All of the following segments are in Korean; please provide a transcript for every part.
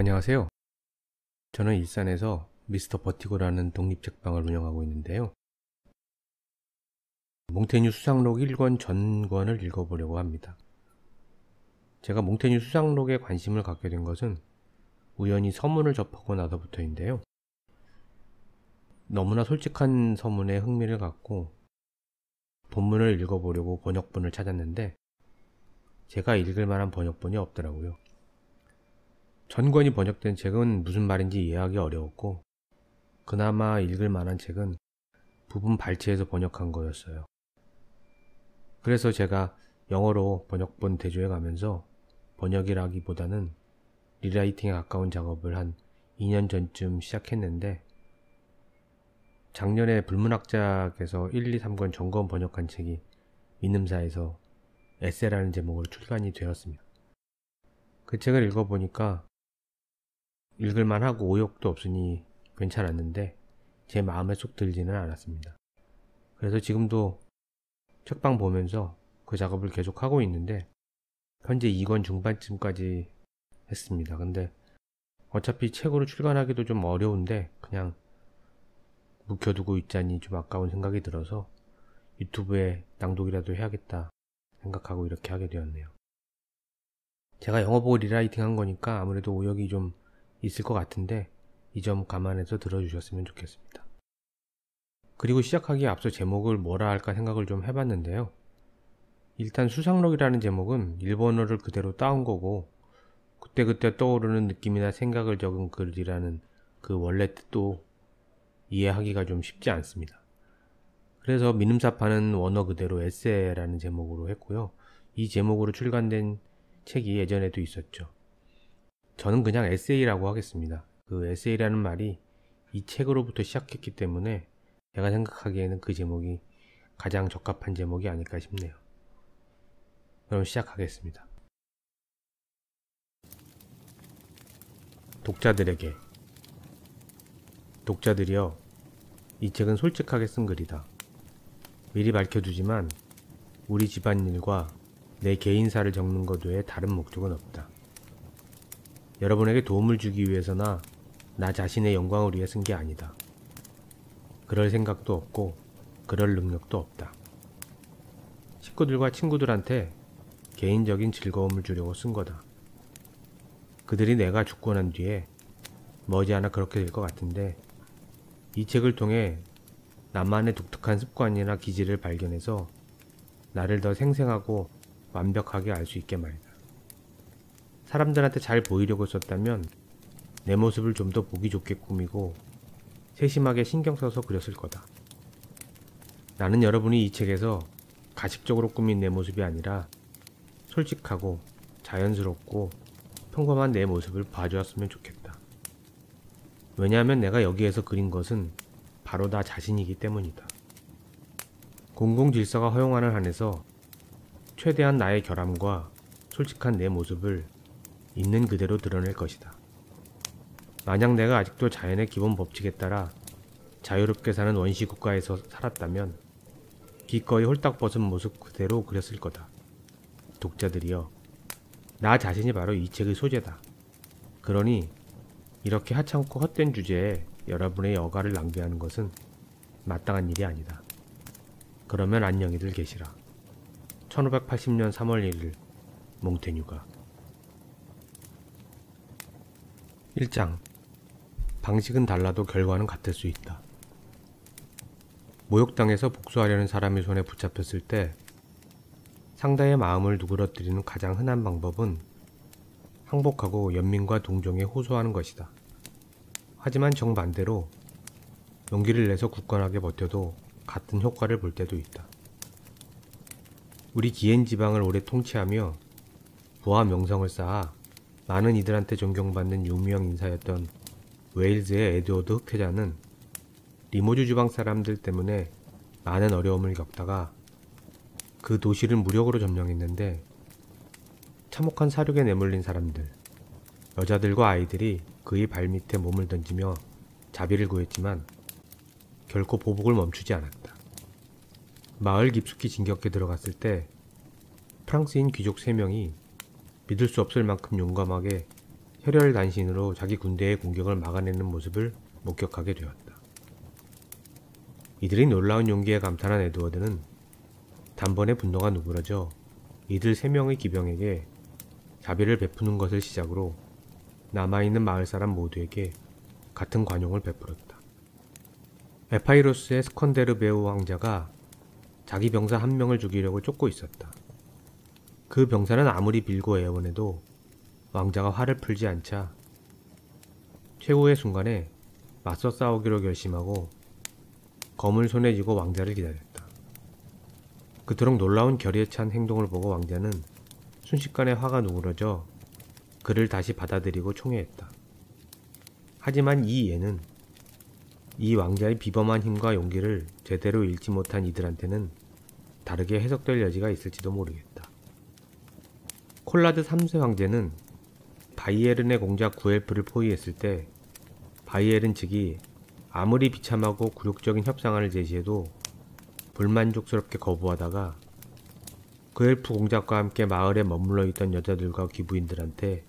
안녕하세요. 저는 일산에서 미스터 버티고라는 독립책방을 운영하고 있는데요. 몽테뉴 수상록 1권 전권을 읽어보려고 합니다. 제가 몽테뉴 수상록에 관심을 갖게 된 것은 우연히 서문을 접하고 나서부터인데요. 너무나 솔직한 서문에 흥미를 갖고 본문을 읽어보려고 번역본을 찾았는데 제가 읽을 만한 번역본이 없더라고요. 전권이 번역된 책은 무슨 말인지 이해하기 어려웠고 그나마 읽을 만한 책은 부분 발췌해서 번역한 거였어요. 그래서 제가 영어로 번역본 대조해 가면서 번역이라기보다는 리라이팅에 가까운 작업을 한 2년 전쯤 시작했는데 작년에 불문학자께서 1, 2, 3권 점검 번역한 책이 민음사에서 에세라는 제목으로 출간이 되었습니다. 그 책을 읽어보니까 읽을만하고 오역도 없으니 괜찮았는데 제 마음에 쏙 들지는 않았습니다. 그래서 지금도 책방 보면서 그 작업을 계속하고 있는데 현재 2권 중반쯤까지 했습니다. 근데 어차피 책으로 출간하기도 좀 어려운데 그냥 묵혀두고 있자니 좀 아까운 생각이 들어서 유튜브에 낭독이라도 해야겠다 생각하고 이렇게 하게 되었네요. 제가 영어 보고 리라이팅 한 거니까 아무래도 오역이 좀 있을 것 같은데 이 점 감안해서 들어주셨으면 좋겠습니다. 그리고 시작하기에 앞서 제목을 뭐라 할까 생각을 좀 해봤는데요. 일단 수상록이라는 제목은 일본어를 그대로 따온 거고 그때그때 떠오르는 느낌이나 생각을 적은 글이라는 그 원래 뜻도 이해하기가 좀 쉽지 않습니다. 그래서 민음사파는 원어 그대로 에세라는 제목으로 했고요. 이 제목으로 출간된 책이 예전에도 있었죠. 저는 그냥 에세이라고 하겠습니다. 그 에세이라는 말이 이 책으로부터 시작했기 때문에 제가 생각하기에는 그 제목이 가장 적합한 제목이 아닐까 싶네요. 그럼 시작하겠습니다. 독자들에게. 독자들이여, 이 책은 솔직하게 쓴 글이다. 미리 밝혀두지만 우리 집안일과 내 개인사를 적는 것 외에 다른 목적은 없다. 여러분에게 도움을 주기 위해서나 나 자신의 영광을 위해 쓴 게 아니다. 그럴 생각도 없고 그럴 능력도 없다. 식구들과 친구들한테 개인적인 즐거움을 주려고 쓴 거다. 그들이 내가 죽고 난 뒤에 머지않아 그렇게 될 것 같은데 이 책을 통해 나만의 독특한 습관이나 기질을 발견해서 나를 더 생생하고 완벽하게 알 수 있게 말이다. 사람들한테 잘 보이려고 썼다면 내 모습을 좀 더 보기 좋게 꾸미고 세심하게 신경 써서 그렸을 거다. 나는 여러분이 이 책에서 가식적으로 꾸민 내 모습이 아니라 솔직하고 자연스럽고 평범한 내 모습을 봐주었으면 좋겠다. 왜냐하면 내가 여기에서 그린 것은 바로 나 자신이기 때문이다. 공공질서가 허용하는 한에서 최대한 나의 결함과 솔직한 내 모습을 있는 그대로 드러낼 것이다. 만약 내가 아직도 자연의 기본 법칙에 따라 자유롭게 사는 원시 국가에서 살았다면 기꺼이 홀딱 벗은 모습 그대로 그렸을 거다. 독자들이여, 나 자신이 바로 이 책의 소재다. 그러니 이렇게 하찮고 헛된 주제에 여러분의 여가를 낭비하는 것은 마땅한 일이 아니다. 그러면 안녕히들 계시라. 1580년 3월 1일 몽테뉴가. 1장. 방식은 달라도 결과는 같을 수 있다. 모욕당해서 복수하려는 사람의 손에 붙잡혔을 때 상대의 마음을 누그러뜨리는 가장 흔한 방법은 항복하고 연민과 동정에 호소하는 것이다. 하지만 정반대로 용기를 내서 굳건하게 버텨도 같은 효과를 볼 때도 있다. 우리 기엔 지방을 오래 통치하며 부와 명성을 쌓아 많은 이들한테 존경받는 유명 인사였던 웨일즈의 에드워드 흑태자는 리모주 지방 사람들 때문에 많은 어려움을 겪다가 그 도시를 무력으로 점령했는데 참혹한 사륙에 내몰린 사람들, 여자들과 아이들이 그의 발밑에 몸을 던지며 자비를 구했지만 결코 보복을 멈추지 않았다. 마을 깊숙이 진격해 들어갔을 때 프랑스인 귀족 3명이 믿을 수 없을 만큼 용감하게 혈혈단신으로 자기 군대의 공격을 막아내는 모습을 목격하게 되었다. 이들의 놀라운 용기에 감탄한 에드워드는 단번에 분노가 누그러져 이들 3명의 기병에게 자비를 베푸는 것을 시작으로 남아있는 마을 사람 모두에게 같은 관용을 베풀었다. 에파이로스의 스컨데르베우 왕자가 자기 병사 1명을 죽이려고 쫓고 있었다. 그 병사는 아무리 빌고 애원해도 왕자가 화를 풀지 않자 최후의 순간에 맞서 싸우기로 결심하고 검을 손에 쥐고 왕자를 기다렸다. 그토록 놀라운 결의에 찬 행동을 보고 왕자는 순식간에 화가 누그러져 그를 다시 받아들이고 총애했다. 하지만 이 예는 이 왕자의 비범한 힘과 용기를 제대로 읽지 못한 이들한테는 다르게 해석될 여지가 있을지도 모르겠다. 콜라드 3세 황제는 바이에른의 공작 구엘프를 포위했을 때 바이에른 측이 아무리 비참하고 굴욕적인 협상안을 제시해도 불만족스럽게 거부하다가 구엘프 공작과 함께 마을에 머물러 있던 여자들과 귀부인들한테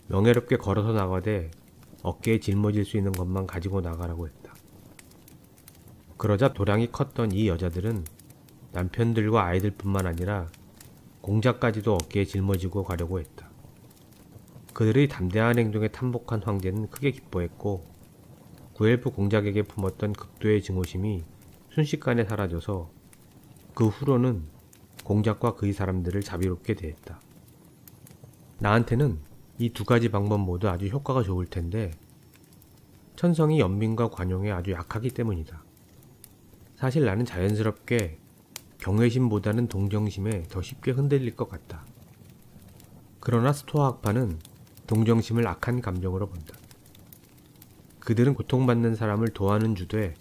명예롭게 걸어서 나가되 어깨에 짊어질 수 있는 것만 가지고 나가라고 했다. 그러자 도량이 컸던 이 여자들은 남편들과 아이들뿐만 아니라 공작까지도 어깨에 짊어지고 가려고 했다. 그들의 담대한 행동에 탐복한 황제는 크게 기뻐했고 구엘프 공작에게 품었던 극도의 증오심이 순식간에 사라져서 그 후로는 공작과 그의 사람들을 자비롭게 대했다. 나한테는 이 2가지 방법 모두 아주 효과가 좋을 텐데 천성이 연민과 관용에 아주 약하기 때문이다. 사실 나는 자연스럽게 경외심보다는 동정심에 더 쉽게 흔들릴 것 같다. 그러나 스토아 학파는 동정심을 악한 감정으로 본다. 그들은 고통받는 사람을 도와는 주되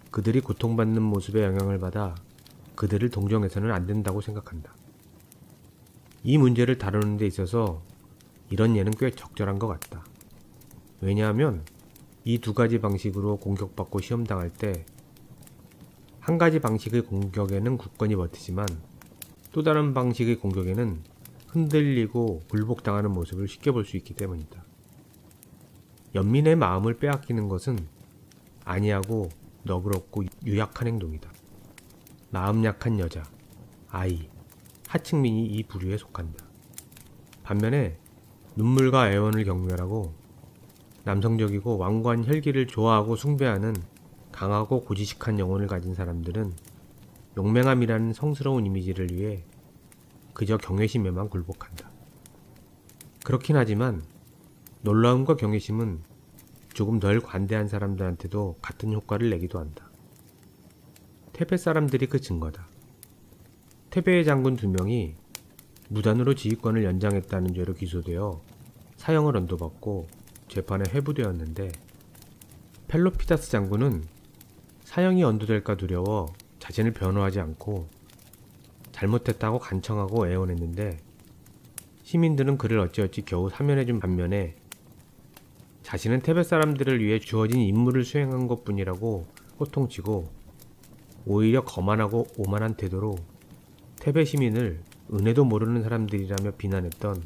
그들이 고통받는 모습에 영향을 받아 그들을 동정해서는 안 된다고 생각한다. 이 문제를 다루는 데 있어서 이런 예는 꽤 적절한 것 같다. 왜냐하면 이 2가지 방식으로 공격받고 시험당할 때 한 가지 방식의 공격에는 굳건히 버티지만 또 다른 방식의 공격에는 흔들리고 굴복당하는 모습을 쉽게 볼 수 있기 때문이다. 연민의 마음을 빼앗기는 것은 안이하고 너그럽고 유약한 행동이다. 마음 약한 여자, 아이, 하층민이 이 부류에 속한다. 반면에 눈물과 애원을 경멸하고 남성적이고 완고한 혈기를 좋아하고 숭배하는 강하고 고지식한 영혼을 가진 사람들은 용맹함이라는 성스러운 이미지를 위해 그저 경외심에만 굴복한다. 그렇긴 하지만 놀라움과 경외심은 조금 덜 관대한 사람들한테도 같은 효과를 내기도 한다. 테베 사람들이 그 증거다. 테베의 장군 2명이 무단으로 지휘권을 연장했다는 죄로 기소되어 사형을 언도받고 재판에 회부되었는데 펠로피다스 장군은 사형이 언도될까 두려워 자신을 변호하지 않고 잘못했다고 간청하고 애원했는데 시민들은 그를 어찌어찌 겨우 사면해준 반면에 자신은 테베 사람들을 위해 주어진 임무를 수행한 것뿐이라고 호통치고 오히려 거만하고 오만한 태도로 테베 시민을 은혜도 모르는 사람들이라며 비난했던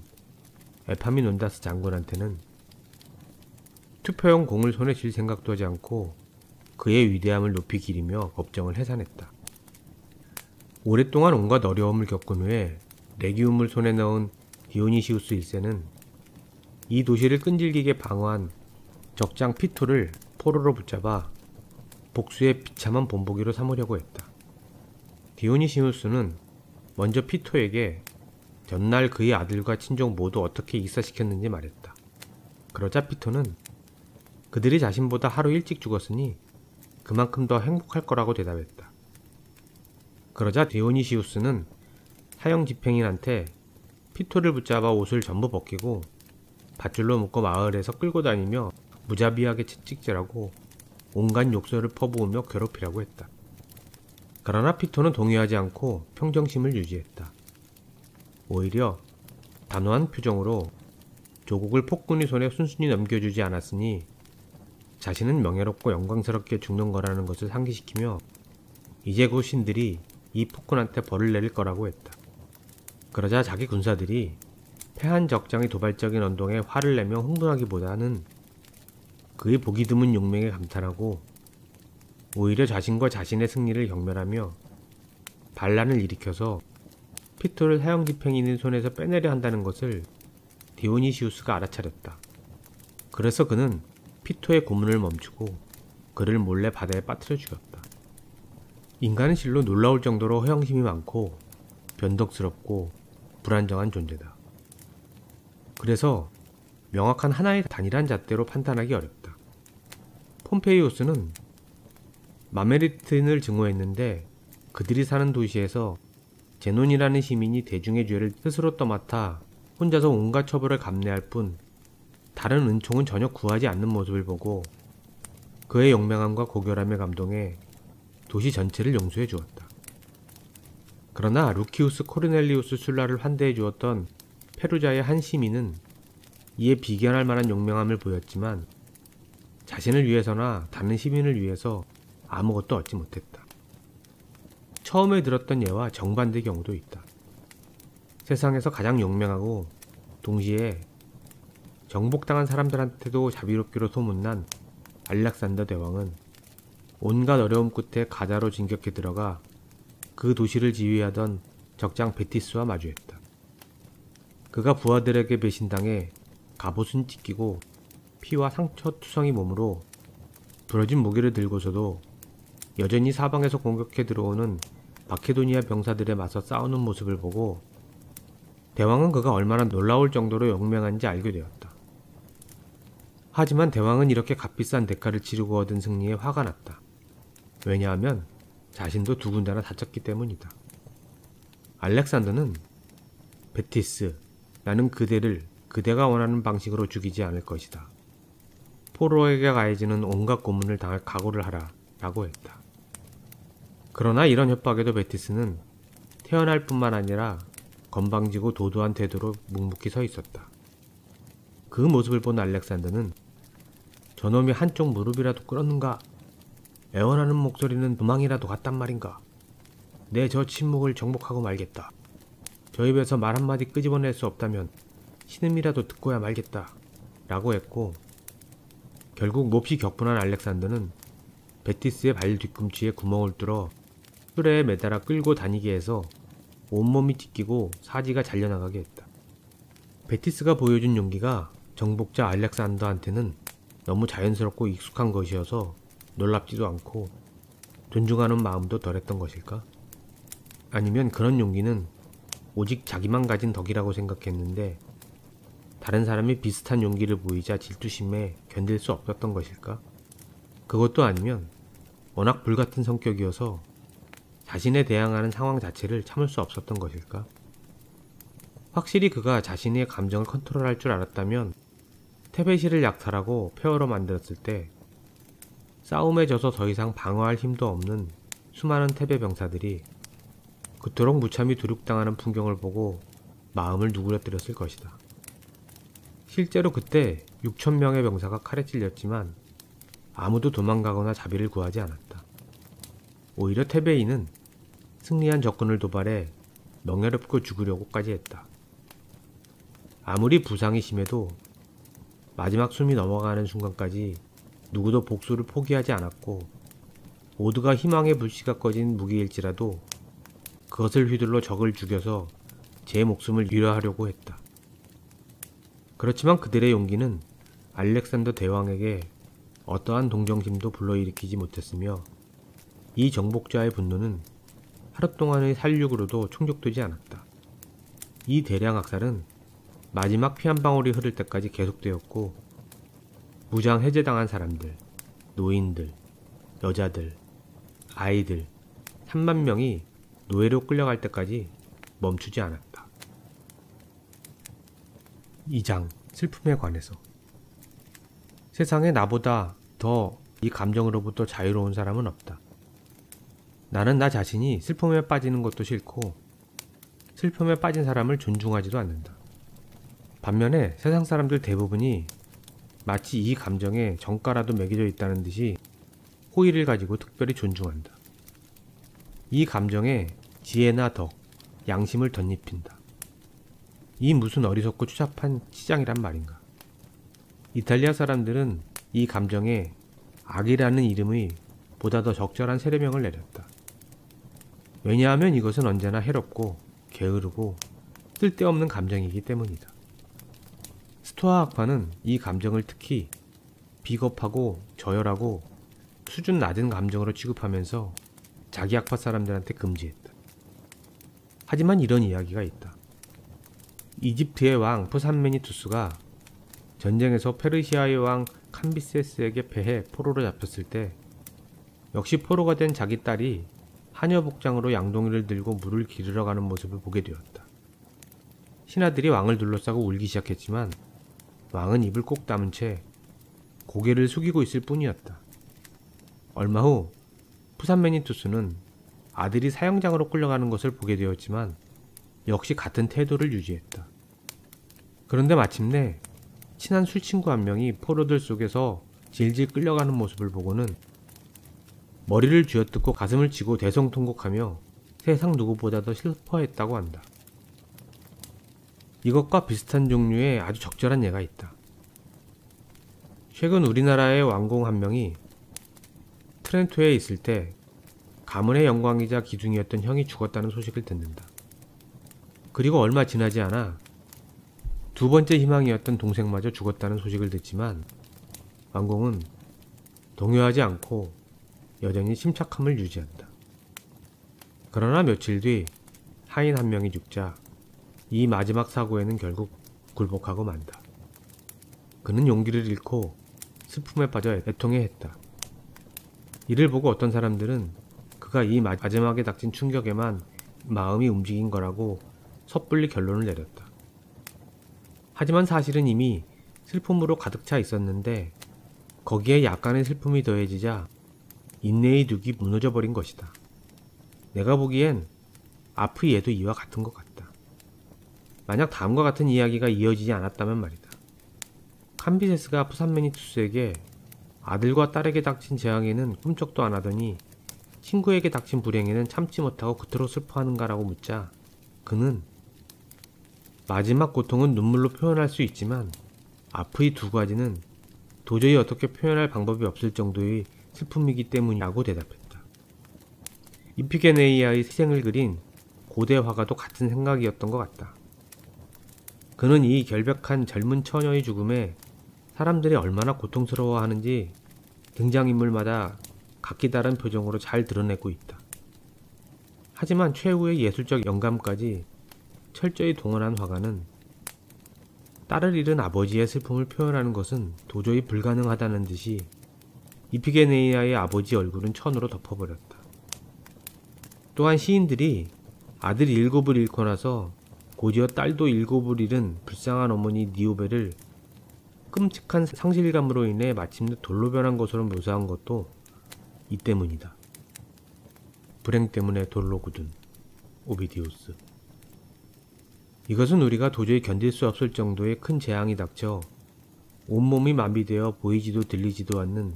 에파미논다스 장군한테는 투표용 공을 손에 쥘 생각도 하지 않고 그의 위대함을 높이 기리며 법정을 해산했다. 오랫동안 온갖 어려움을 겪은 후에 레기움을 손에 넣은 디오니시우스 1세는 이 도시를 끈질기게 방어한 적장 피토를 포로로 붙잡아 복수의 비참한 본보기로 삼으려고 했다. 디오니시우스는 먼저 피토에게 전날 그의 아들과 친족 모두 어떻게 익사시켰는지 말했다. 그러자 피토는 그들이 자신보다 하루 일찍 죽었으니 그만큼 더 행복할 거라고 대답했다. 그러자 디오니시우스는 사형 집행인한테 피토를 붙잡아 옷을 전부 벗기고 밧줄로 묶어 마을에서 끌고 다니며 무자비하게 채찍질하고 온갖 욕설을 퍼부으며 괴롭히라고 했다. 그러나 피토는 동의하지 않고 평정심을 유지했다. 오히려 단호한 표정으로 조국을 폭군의 손에 순순히 넘겨주지 않았으니 자신은 명예롭고 영광스럽게 죽는 거라는 것을 상기시키며 이제 곧 신들이 이 폭군한테 벌을 내릴 거라고 했다. 그러자 자기 군사들이 패한 적장이 도발적인 언동에 화를 내며 흥분하기보다는 그의 보기 드문 용맹에 감탄하고 오히려 자신과 자신의 승리를 경멸하며 반란을 일으켜서 피토를 사형집행인의 손에서 빼내려 한다는 것을 디오니시우스가 알아차렸다. 그래서 그는 피토의 고문을 멈추고 그를 몰래 바다에 빠뜨려 죽였다. 인간은 실로 놀라울 정도로 허영심이 많고 변덕스럽고 불안정한 존재다. 그래서 명확한 하나의 단일한 잣대로 판단하기 어렵다. 폼페이우스는 마메리튼을 증오했는데 그들이 사는 도시에서 제논이라는 시민이 대중의 죄를 스스로 떠맡아 혼자서 온갖 처벌을 감내할 뿐 다른 은총은 전혀 구하지 않는 모습을 보고 그의 용맹함과 고결함에 감동해 도시 전체를 용서해 주었다. 그러나 루키우스 코르넬리우스 술라를 환대해 주었던 페루자의 한 시민은 이에 비견할 만한 용맹함을 보였지만 자신을 위해서나 다른 시민을 위해서 아무것도 얻지 못했다. 처음에 들었던 예와 정반대의 경우도 있다. 세상에서 가장 용맹하고 동시에 정복당한 사람들한테도 자비롭기로 소문난 알렉산더 대왕은 온갖 어려움 끝에 가자로 진격해 들어가 그 도시를 지휘하던 적장 베티스와 마주했다. 그가 부하들에게 배신당해 갑옷은 찢기고 피와 상처투성이 몸으로 부러진 무기를 들고서도 여전히 사방에서 공격해 들어오는 마케도니아 병사들에 맞서 싸우는 모습을 보고 대왕은 그가 얼마나 놀라울 정도로 용맹한지 알게 되었다. 하지만 대왕은 이렇게 값비싼 대가를 치르고 얻은 승리에 화가 났다. 왜냐하면 자신도 두 군데나 다쳤기 때문이다. 알렉산더는 베티스, 나는 그대를 그대가 원하는 방식으로 죽이지 않을 것이다. 포로에게 가해지는 온갖 고문을 당할 각오를 하라 라고 했다. 그러나 이런 협박에도 베티스는 태어날 뿐만 아니라 건방지고 도도한 태도로 묵묵히 서 있었다. 그 모습을 본 알렉산더는 저놈이 한쪽 무릎이라도 꿇었는가? 애원하는 목소리는 도망이라도 갔단 말인가? 내 저 침묵을 정복하고 말겠다. 저 입에서 말 한마디 끄집어낼 수 없다면 신음이라도 듣고야 말겠다 라고 했고 결국 몹시 격분한 알렉산더는 베티스의 발 뒤꿈치에 구멍을 뚫어 수레에 매달아 끌고 다니게 해서 온몸이 찢기고 사지가 잘려나가게 했다. 베티스가 보여준 용기가 정복자 알렉산더한테는 너무 자연스럽고 익숙한 것이어서 놀랍지도 않고 존중하는 마음도 덜했던 것일까? 아니면 그런 용기는 오직 자기만 가진 덕이라고 생각했는데 다른 사람이 비슷한 용기를 보이자 질투심에 견딜 수 없었던 것일까? 그것도 아니면 워낙 불같은 성격이어서 자신에 대항하는 상황 자체를 참을 수 없었던 것일까? 확실히 그가 자신의 감정을 컨트롤할 줄 알았다면 테베시를 약탈하고 폐허로 만들었을 때 싸움에 져서 더 이상 방어할 힘도 없는 수많은 테베 병사들이 그토록 무참히 두륙당하는 풍경을 보고 마음을 누그러뜨렸을 것이다. 실제로 그때 6,000명의 병사가 칼에 찔렸지만 아무도 도망가거나 자비를 구하지 않았다. 오히려 테베이는 승리한 적군을 도발해 명예롭고 죽으려고까지 했다. 아무리 부상이 심해도 마지막 숨이 넘어가는 순간까지 누구도 복수를 포기하지 않았고 모두가 희망의 불씨가 꺼진 무기일지라도 그것을 휘둘러 적을 죽여서 제 목숨을 유려하려고 했다. 그렇지만 그들의 용기는 알렉산더 대왕에게 어떠한 동정심도 불러일으키지 못했으며 이 정복자의 분노는 하루 동안의 살육으로도 충족되지 않았다. 이 대량 학살은 마지막 피 한 방울이 흐를 때까지 계속되었고 무장 해제당한 사람들, 노인들, 여자들, 아이들 3만 명이 노예로 끌려갈 때까지 멈추지 않았다. 2장 슬픔에 관해서 세상에 나보다 더 이 감정으로부터 자유로운 사람은 없다. 나는 나 자신이 슬픔에 빠지는 것도 싫고 슬픔에 빠진 사람을 존중하지도 않는다. 반면에 세상 사람들 대부분이 마치 이 감정에 정가라도 매겨져 있다는 듯이 호의를 가지고 특별히 존중한다. 이 감정에 지혜나 덕, 양심을 덧입힌다. 이 무슨 어리석고 추잡한 치장이란 말인가. 이탈리아 사람들은 이 감정에 악이라는 이름의 보다 더 적절한 세례명을 내렸다. 왜냐하면 이것은 언제나 해롭고 게으르고 쓸데없는 감정이기 때문이다. 스토아 학파는 이 감정을 특히 비겁하고 저열하고 수준 낮은 감정으로 취급하면서 자기 학파 사람들한테 금지했다. 하지만 이런 이야기가 있다. 이집트의 왕 푸산메니투스가 전쟁에서 페르시아의 왕 캄비세스에게 패해 포로로 잡혔을 때 역시 포로가 된 자기 딸이 하녀 복장으로 양동이를 들고 물을 기르러 가는 모습을 보게 되었다. 신하들이 왕을 둘러싸고 울기 시작했지만 왕은 입을 꼭 다문 채 고개를 숙이고 있을 뿐이었다. 얼마 후 푸산메니투스는 아들이 사형장으로 끌려가는 것을 보게 되었지만 역시 같은 태도를 유지했다. 그런데 마침내 친한 술친구 한 명이 포로들 속에서 질질 끌려가는 모습을 보고는 머리를 쥐어뜯고 가슴을 치고 대성통곡하며 세상 누구보다도 슬퍼했다고 한다. 이것과 비슷한 종류의 아주 적절한 예가 있다. 최근 우리나라의 왕공 한 명이 트렌토에 있을 때 가문의 영광이자 기둥이었던 형이 죽었다는 소식을 듣는다. 그리고 얼마 지나지 않아 두 번째 희망이었던 동생마저 죽었다는 소식을 듣지만 왕공은 동요하지 않고 여전히 침착함을 유지한다. 그러나 며칠 뒤 하인 한 명이 죽자 이 마지막 사고에는 결국 굴복하고 만다. 그는 용기를 잃고 슬픔에 빠져 애통해했다. 이를 보고 어떤 사람들은 그가 이 마지막에 닥친 충격에만 마음이 움직인 거라고 섣불리 결론을 내렸다. 하지만 사실은 이미 슬픔으로 가득 차 있었는데 거기에 약간의 슬픔이 더해지자 인내의 둑이 무너져버린 것이다. 내가 보기엔 앞의 예도 이와 같은 것 같다. 만약 다음과 같은 이야기가 이어지지 않았다면 말이다. 캄비세스가 푸산메니투스에게 아들과 딸에게 닥친 재앙에는 꿈쩍도 안 하더니 친구에게 닥친 불행에는 참지 못하고 그토록 슬퍼하는가라고 묻자 그는 마지막 고통은 눈물로 표현할 수 있지만 앞의 두 가지는 도저히 어떻게 표현할 방법이 없을 정도의 슬픔이기 때문이라고 대답했다. 이피게네이아의 희생을 그린 고대 화가도 같은 생각이었던 것 같다. 그는 이 결백한 젊은 처녀의 죽음에 사람들이 얼마나 고통스러워하는지 등장인물마다 각기 다른 표정으로 잘 드러내고 있다. 하지만 최후의 예술적 영감까지 철저히 동원한 화가는 딸을 잃은 아버지의 슬픔을 표현하는 것은 도저히 불가능하다는 듯이 이피게네이아의 아버지 얼굴은 천으로 덮어버렸다. 또한 시인들이 아들 7을 잃고 나서 곧이어 딸도 7을 잃은 불쌍한 어머니 니오베를 끔찍한 상실감으로 인해 마침내 돌로 변한 것으로 묘사한 것도 이 때문이다. 불행 때문에 돌로 굳은 오비디우스. 이것은 우리가 도저히 견딜 수 없을 정도의 큰 재앙이 닥쳐 온몸이 마비되어 보이지도 들리지도 않는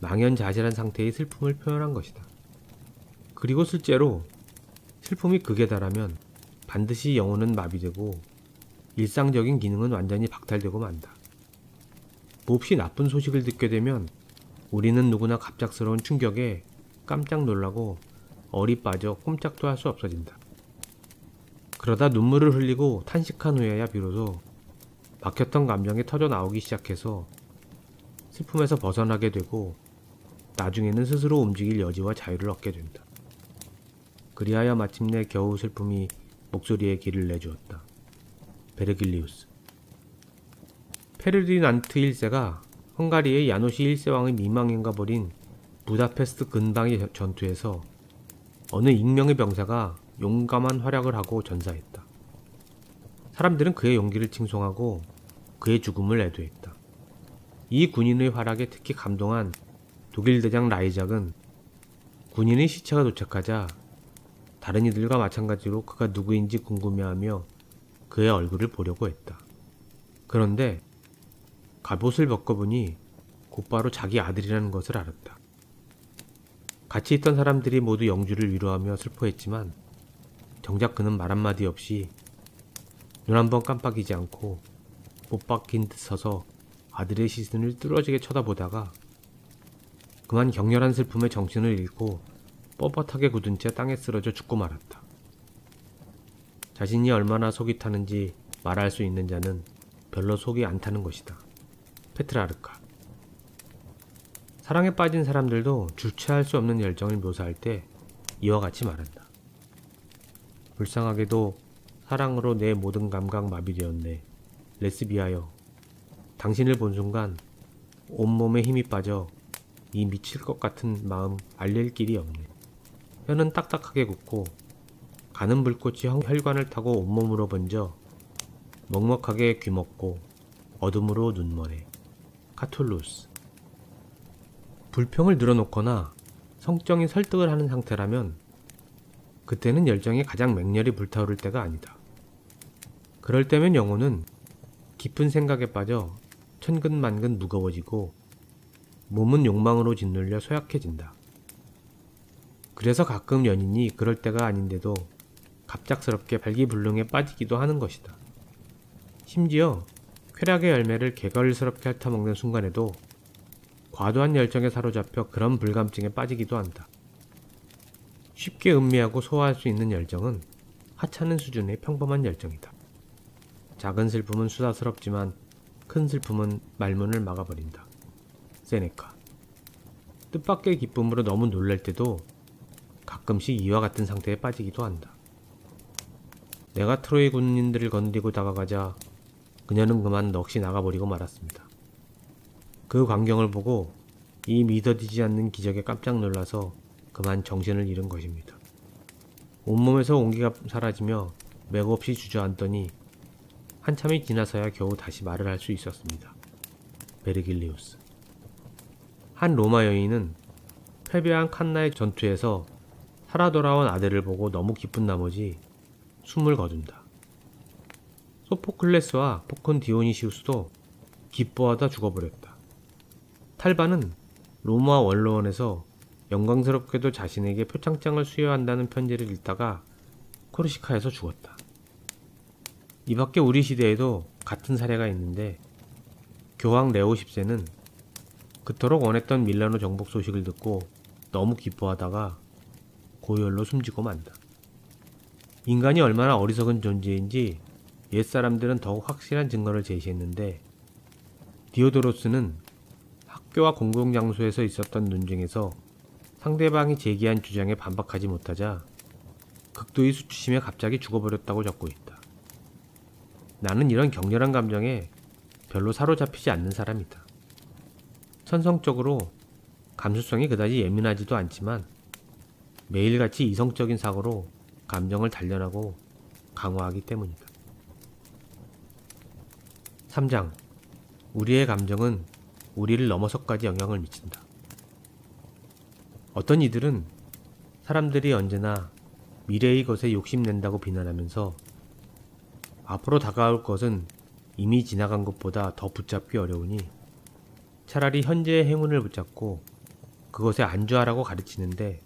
망연자실한 상태의 슬픔을 표현한 것이다. 그리고 실제로 슬픔이 극에 달하면 반드시 영혼은 마비되고 일상적인 기능은 완전히 박탈되고 만다. 몹시 나쁜 소식을 듣게 되면 우리는 누구나 갑작스러운 충격에 깜짝 놀라고 얼이 빠져 꼼짝도 할 수 없어진다. 그러다 눈물을 흘리고 탄식한 후에야 비로소 박혔던 감정이 터져 나오기 시작해서 슬픔에서 벗어나게 되고 나중에는 스스로 움직일 여지와 자유를 얻게 된다. 그리하여 마침내 겨우 슬픔이 목소리에 길을 내주었다. 베르길리우스. 페르디난트 1세가 헝가리의 야노시 1세왕의 미망인가 벌인 부다페스트 근방의 전투에서 어느 익명의 병사가 용감한 활약을 하고 전사했다. 사람들은 그의 용기를 칭송하고 그의 죽음을 애도했다. 이 군인의 활약에 특히 감동한 독일 대장 라이작은 군인의 시체가 도착하자 다른 이들과 마찬가지로 그가 누구인지 궁금해하며 그의 얼굴을 보려고 했다. 그런데 갑옷을 벗겨보니 곧바로 자기 아들이라는 것을 알았다. 같이 있던 사람들이 모두 영주를 위로하며 슬퍼했지만 정작 그는 말 한마디 없이 눈 한 번 깜빡이지 않고 못 박힌 듯 서서 아들의 시선을 뚫어지게 쳐다보다가 그만 격렬한 슬픔에 정신을 잃고 뻣뻣하게 굳은 채 땅에 쓰러져 죽고 말았다. 자신이 얼마나 속이 타는지 말할 수 있는 자는 별로 속이 안 타는 것이다. 페트라르카. 사랑에 빠진 사람들도 주체할 수 없는 열정을 묘사할 때 이와 같이 말한다. 불쌍하게도 사랑으로 내 모든 감각 마비되었네. 레스비아여. 당신을 본 순간 온몸에 힘이 빠져 이 미칠 것 같은 마음 알릴 길이 없네. 혀는 딱딱하게 굳고 가는 불꽃이 혈관을 타고 온몸으로 번져 먹먹하게 귀먹고 어둠으로 눈머네. 카툴루스. 불평을 늘어놓거나 성적인 설득을 하는 상태라면 그때는 열정이 가장 맹렬히 불타오를 때가 아니다. 그럴 때면 영혼은 깊은 생각에 빠져 천근만근 무거워지고 몸은 욕망으로 짓눌려 소약해진다. 그래서 가끔 연인이 그럴 때가 아닌데도 갑작스럽게 발기불능에 빠지기도 하는 것이다. 심지어 쾌락의 열매를 개걸스럽게 핥아먹는 순간에도 과도한 열정에 사로잡혀 그런 불감증에 빠지기도 한다. 쉽게 음미하고 소화할 수 있는 열정은 하찮은 수준의 평범한 열정이다. 작은 슬픔은 수다스럽지만 큰 슬픔은 말문을 막아버린다. 세네카. 뜻밖의 기쁨으로 너무 놀랄 때도 가끔씩 이와 같은 상태에 빠지기도 한다. 내가 트로이 군인들을 건드리고 다가가자 그녀는 그만 넋이 나가버리고 말았습니다. 그 광경을 보고 이 믿어지지 않는 기적에 깜짝 놀라서 그만 정신을 잃은 것입니다. 온몸에서 온기가 사라지며 맥없이 주저앉더니 한참이 지나서야 겨우 다시 말을 할 수 있었습니다. 베르길리우스. 한 로마 여인은 패배한 칸나의 전투에서 살아 돌아온 아들을 보고 너무 기쁜 나머지 숨을 거둔다. 소포클레스와 포콘 디오니시우스도 기뻐하다 죽어버렸다. 탈바는 로마 원로원에서 영광스럽게도 자신에게 표창장을 수여한다는 편지를 읽다가 코르시카에서 죽었다. 이 밖에 우리 시대에도 같은 사례가 있는데 교황 레오 10세는 그토록 원했던 밀라노 정복 소식을 듣고 너무 기뻐하다가 고열로 숨지고 만다. 인간이 얼마나 어리석은 존재인지 옛사람들은 더욱 확실한 증거를 제시했는데 디오도로스는 학교와 공공장소에서 있었던 논쟁에서 상대방이 제기한 주장에 반박하지 못하자 극도의 수치심에 갑자기 죽어버렸다고 적고 있다. 나는 이런 격렬한 감정에 별로 사로잡히지 않는 사람이다. 천성적으로 감수성이 그다지 예민하지도 않지만 매일같이 이성적인 사고로 감정을 단련하고 강화하기 때문이다. 3장. 우리의 감정은 우리를 넘어서까지 영향을 미친다. 어떤 이들은 사람들이 언제나 미래의 것에 욕심낸다고 비난하면서 앞으로 다가올 것은 이미 지나간 것보다 더 붙잡기 어려우니 차라리 현재의 행운을 붙잡고 그것에 안주하라고 가르치는데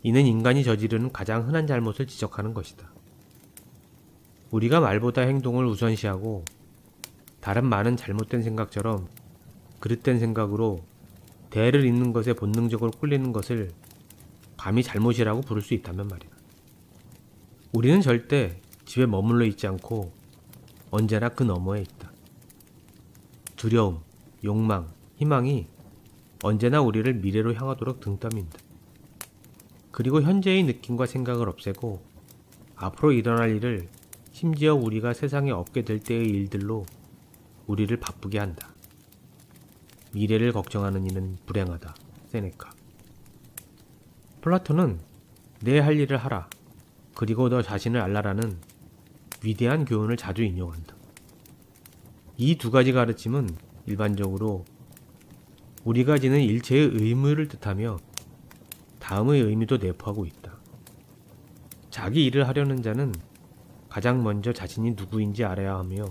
이는 인간이 저지르는 가장 흔한 잘못을 지적하는 것이다. 우리가 말보다 행동을 우선시하고 다른 많은 잘못된 생각처럼 그릇된 생각으로 대를 잇는 것에 본능적으로 꿀리는 것을 감히 잘못이라고 부를 수 있다면 말이다. 우리는 절대 집에 머물러 있지 않고 언제나 그 너머에 있다. 두려움, 욕망, 희망이 언제나 우리를 미래로 향하도록 등떠민다. 그리고 현재의 느낌과 생각을 없애고 앞으로 일어날 일을 심지어 우리가 세상에 얻게 될 때의 일들로 우리를 바쁘게 한다. 미래를 걱정하는 이는 불행하다. 세네카. 플라톤은 내 할 일을 하라. 그리고 너 자신을 알라라는 위대한 교훈을 자주 인용한다. 이 두 가지 가르침은 일반적으로 우리가 지는 일체의 의무를 뜻하며 다음의 의미도 내포하고 있다. 자기 일을 하려는 자는 가장 먼저 자신이 누구인지 알아야 하며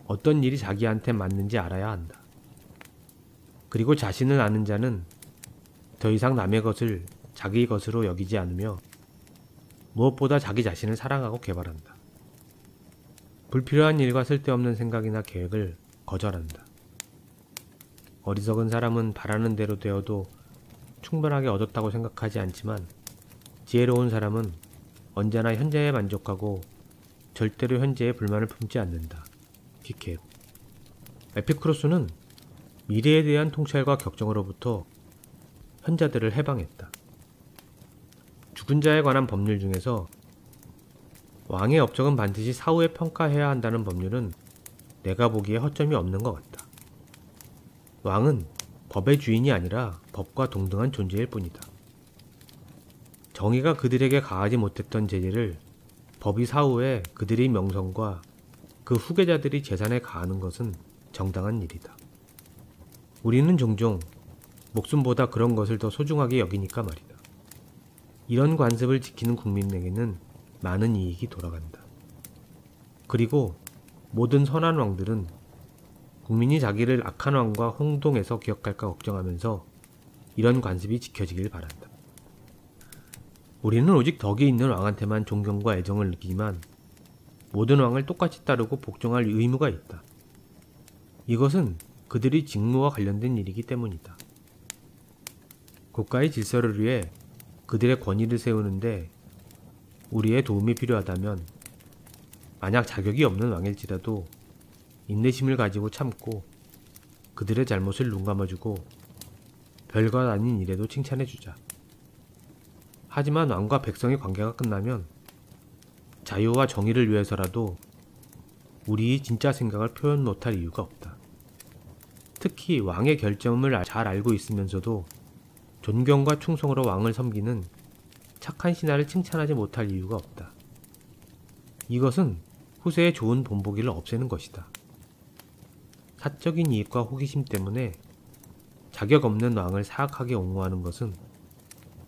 어떤 일이 자기한테 맞는지 알아야 한다. 그리고 자신을 아는 자는 더 이상 남의 것을 자기 것으로 여기지 않으며 무엇보다 자기 자신을 사랑하고 개발한다. 불필요한 일과 쓸데없는 생각이나 계획을 거절한다. 어리석은 사람은 바라는 대로 되어도 충분하게 얻었다고 생각하지 않지만 지혜로운 사람은 언제나 현재에 만족하고 절대로 현재에 불만을 품지 않는다. 키케로. 에피쿠로스는 미래에 대한 통찰과 격정으로부터 현자들을 해방했다. 죽은 자에 관한 법률 중에서 왕의 업적은 반드시 사후에 평가해야 한다는 법률은 내가 보기에 허점이 없는 것 같다. 왕은 법의 주인이 아니라 법과 동등한 존재일 뿐이다. 정의가 그들에게 가하지 못했던 제재를 법이 사후에 그들의 명성과 그 후계자들이 재산에 가하는 것은 정당한 일이다. 우리는 종종 목숨보다 그런 것을 더 소중하게 여기니까 말이다. 이런 관습을 지키는 국민에게는 많은 이익이 돌아간다. 그리고 모든 선한 왕들은 국민이 자기를 악한 왕과 혼동해서 기억할까 걱정하면서 이런 관습이 지켜지길 바란다. 우리는 오직 덕이 있는 왕한테만 존경과 애정을 느끼지만 모든 왕을 똑같이 따르고 복종할 의무가 있다. 이것은 그들이 직무와 관련된 일이기 때문이다. 국가의 질서를 위해 그들의 권위를 세우는데 우리의 도움이 필요하다면 만약 자격이 없는 왕일지라도 인내심을 가지고 참고 그들의 잘못을 눈감아주고 별것 아닌 일에도 칭찬해주자. 하지만 왕과 백성의 관계가 끝나면 자유와 정의를 위해서라도 우리의 진짜 생각을 표현 못할 이유가 없다. 특히 왕의 결점을 잘 알고 있으면서도 존경과 충성으로 왕을 섬기는 착한 신하를 칭찬하지 못할 이유가 없다. 이것은 후세의 좋은 본보기를 없애는 것이다. 사적인 이익과 호기심 때문에 자격 없는 왕을 사악하게 옹호하는 것은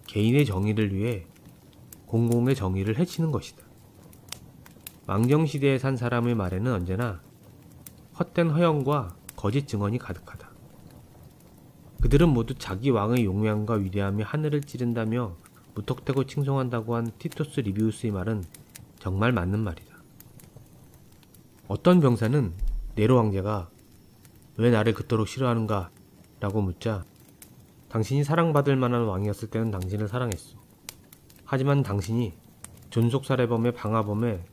개인의 정의를 위해 공공의 정의를 해치는 것이다. 왕정시대에 산 사람의 말에는 언제나 헛된 허영과 거짓 증언이 가득하다. 그들은 모두 자기 왕의 용량과 위대함이 하늘을 찌른다며 무턱대고 칭송한다고 한 티토스 리비우스의 말은 정말 맞는 말이다. 어떤 병사는 네로 황제가 왜 나를 그토록 싫어하는가? 라고 묻자 당신이 사랑받을 만한 왕이었을 때는 당신을 사랑했어. 하지만 당신이 존속살해범의 방화범의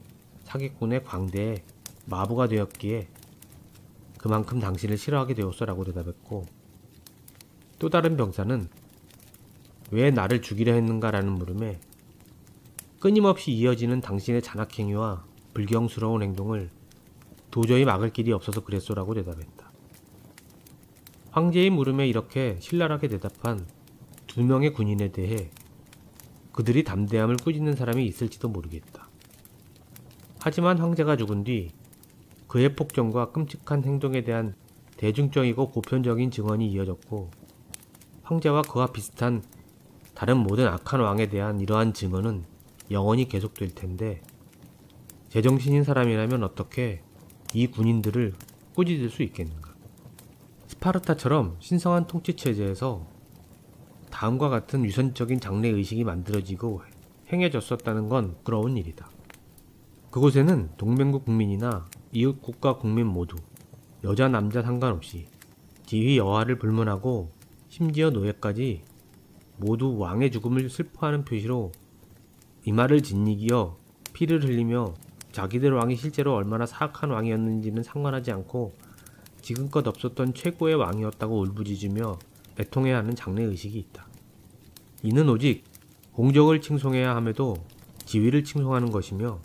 사기꾼의 광대에 마부가 되었기에 그만큼 당신을 싫어하게 되었어 라고 대답했고, 또 다른 병사는 왜 나를 죽이려 했는가 라는 물음에 끊임없이 이어지는 당신의 잔악행위와 불경스러운 행동을 도저히 막을 길이 없어서 그랬소 라고 대답했다. 황제의 물음에 이렇게 신랄하게 대답한 두 명의 군인에 대해 그들이 담대함을 꾸짖는 사람이 있을지도 모르겠다. 하지만 황제가 죽은 뒤 그의 폭정과 끔찍한 행동에 대한 대중적이고 보편적인 증언이 이어졌고, 황제와 그와 비슷한 다른 모든 악한 왕에 대한 이러한 증언은 영원히 계속될 텐데 제정신인 사람이라면 어떻게 이 군인들을 꾸짖을 수 있겠는가? 스파르타처럼 신성한 통치체제에서 다음과 같은 위선적인 장래의식이 만들어지고 행해졌었다는 건 부러운 일이다. 그곳에는 동맹국 국민이나 이웃 국가 국민 모두 여자 남자 상관없이 지휘 여하를 불문하고 심지어 노예까지 모두 왕의 죽음을 슬퍼하는 표시로 이마를 짓이기어 피를 흘리며 자기들 왕이 실제로 얼마나 사악한 왕이었는지는 상관하지 않고 지금껏 없었던 최고의 왕이었다고 울부짖으며 애통해야 하는 장래의식이 있다. 이는 오직 공적을 칭송해야 함에도 지위를 칭송하는 것이며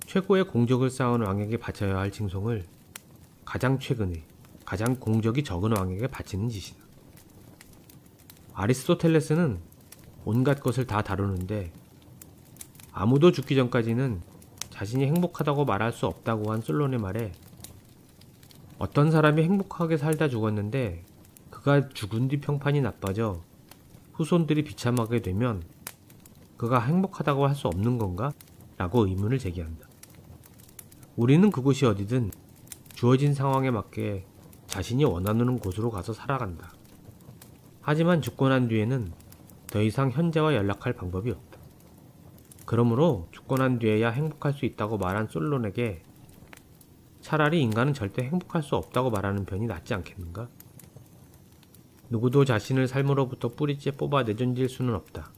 최고의 공적을 쌓은 왕에게 바쳐야 할 칭송을 가장 최근에 가장 공적이 적은 왕에게 바치는 짓이다. 아리스토텔레스는 온갖 것을 다 다루는데 아무도 죽기 전까지는 자신이 행복하다고 말할 수 없다고 한 솔론의 말에 어떤 사람이 행복하게 살다 죽었는데 그가 죽은 뒤 평판이 나빠져 후손들이 비참하게 되면 그가 행복하다고 할 수 없는 건가? 라고 의문을 제기한다. 우리는 그곳이 어디든 주어진 상황에 맞게 자신이 원하는 곳으로 가서 살아간다. 하지만 죽고 난 뒤에는 더 이상 현재와 연락할 방법이 없다. 그러므로 죽고 난 뒤에야 행복할 수 있다고 말한 솔론에게 차라리 인간은 절대 행복할 수 없다고 말하는 편이 낫지 않겠는가? 누구도 자신을 삶으로부터 뿌리째 뽑아 내던질 수는 없다.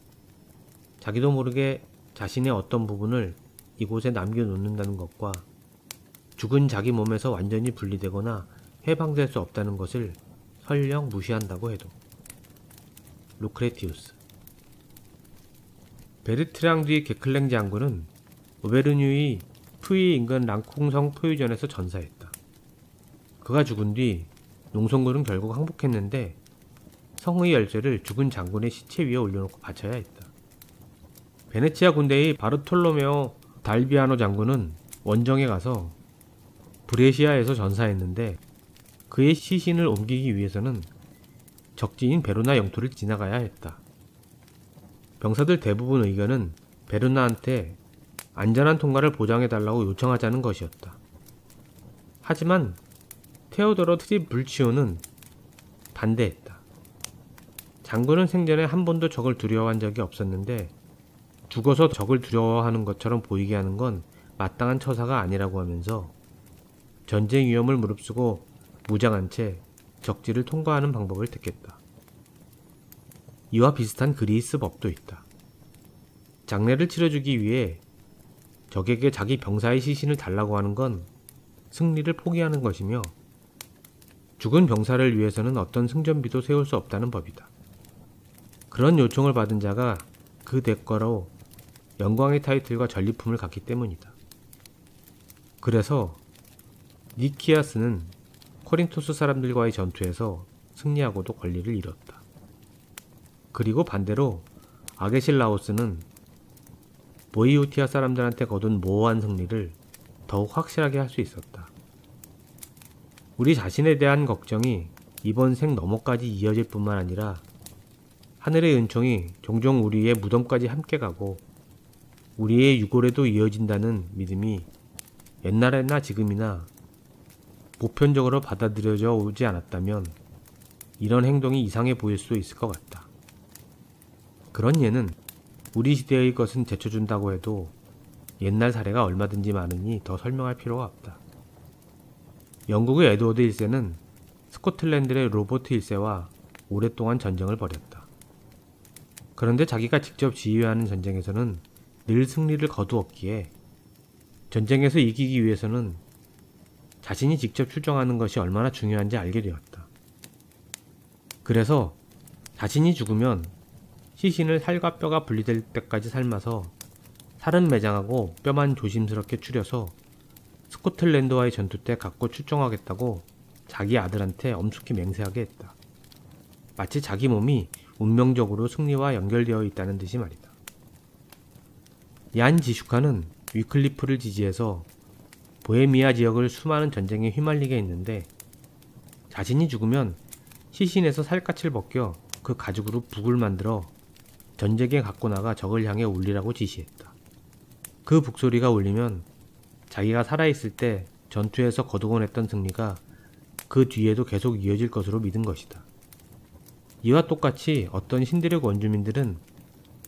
자기도 모르게 자신의 어떤 부분을 이곳에 남겨놓는다는 것과 죽은 자기 몸에서 완전히 분리되거나 해방될 수 없다는 것을 설령 무시한다고 해도. 루크레티우스. 베르트랑 디 게클랭 장군은 오베르뉴의 푸이 인근 랑콩성 포유전에서 전사했다. 그가 죽은 뒤 농성군은 결국 항복했는데 성의 열쇠를 죽은 장군의 시체 위에 올려놓고 바쳐야 했다. 베네치아 군대의 바르톨로메오 달비아노 장군은 원정에 가서 브레시아에서 전사했는데 그의 시신을 옮기기 위해서는 적지인 베로나 영토를 지나가야 했다. 병사들 대부분 의견은 베로나한테 안전한 통과를 보장해달라고 요청하자는 것이었다. 하지만 테오도로 트리불치오는 반대했다. 장군은 생전에 한 번도 적을 두려워한 적이 없었는데 죽어서 적을 두려워하는 것처럼 보이게 하는 건 마땅한 처사가 아니라고 하면서 전쟁 위험을 무릅쓰고 무장한 채 적지를 통과하는 방법을 택했다. 이와 비슷한 그리스 법도 있다. 장례를 치러주기 위해 적에게 자기 병사의 시신을 달라고 하는 건 승리를 포기하는 것이며 죽은 병사를 위해서는 어떤 승전비도 세울 수 없다는 법이다. 그런 요청을 받은 자가 그 대가로 영광의 타이틀과 전리품을 갖기 때문이다. 그래서 니키아스는 코린토스 사람들과의 전투에서 승리하고도 권리를 잃었다. 그리고 반대로 아게실라오스는 보이오티아 사람들한테 거둔 모호한 승리를 더욱 확실하게 할 수 있었다. 우리 자신에 대한 걱정이 이번 생 너머까지 이어질 뿐만 아니라 하늘의 은총이 종종 우리의 무덤까지 함께 가고 우리의 유골에도 이어진다는 믿음이 옛날에나 지금이나 보편적으로 받아들여져 오지 않았다면 이런 행동이 이상해 보일 수도 있을 것 같다. 그런 예는 우리 시대의 것은 제쳐준다고 해도 옛날 사례가 얼마든지 많으니 더 설명할 필요가 없다. 영국의 에드워드 1세는 스코틀랜드의 로버트 1세와 오랫동안 전쟁을 벌였다. 그런데 자기가 직접 지휘하는 전쟁에서는 늘 승리를 거두었기에 전쟁에서 이기기 위해서는 자신이 직접 출정하는 것이 얼마나 중요한지 알게 되었다. 그래서 자신이 죽으면 시신을 살과 뼈가 분리될 때까지 삶아서 살은 매장하고 뼈만 조심스럽게 추려서 스코틀랜드와의 전투 때 갖고 출정하겠다고 자기 아들한테 엄숙히 맹세하게 했다. 마치 자기 몸이 운명적으로 승리와 연결되어 있다는 듯이 말이다. 얀 지슈카는 위클리프를 지지해서 보헤미아 지역을 수많은 전쟁에 휘말리게 했는데 자신이 죽으면 시신에서 살갗을 벗겨 그 가죽으로 북을 만들어 전쟁에 갖고 나가 적을 향해 울리라고 지시했다. 그 북소리가 울리면 자기가 살아있을 때 전투에서 거두곤 했던 승리가 그 뒤에도 계속 이어질 것으로 믿은 것이다. 이와 똑같이 어떤 신대륙 원주민들은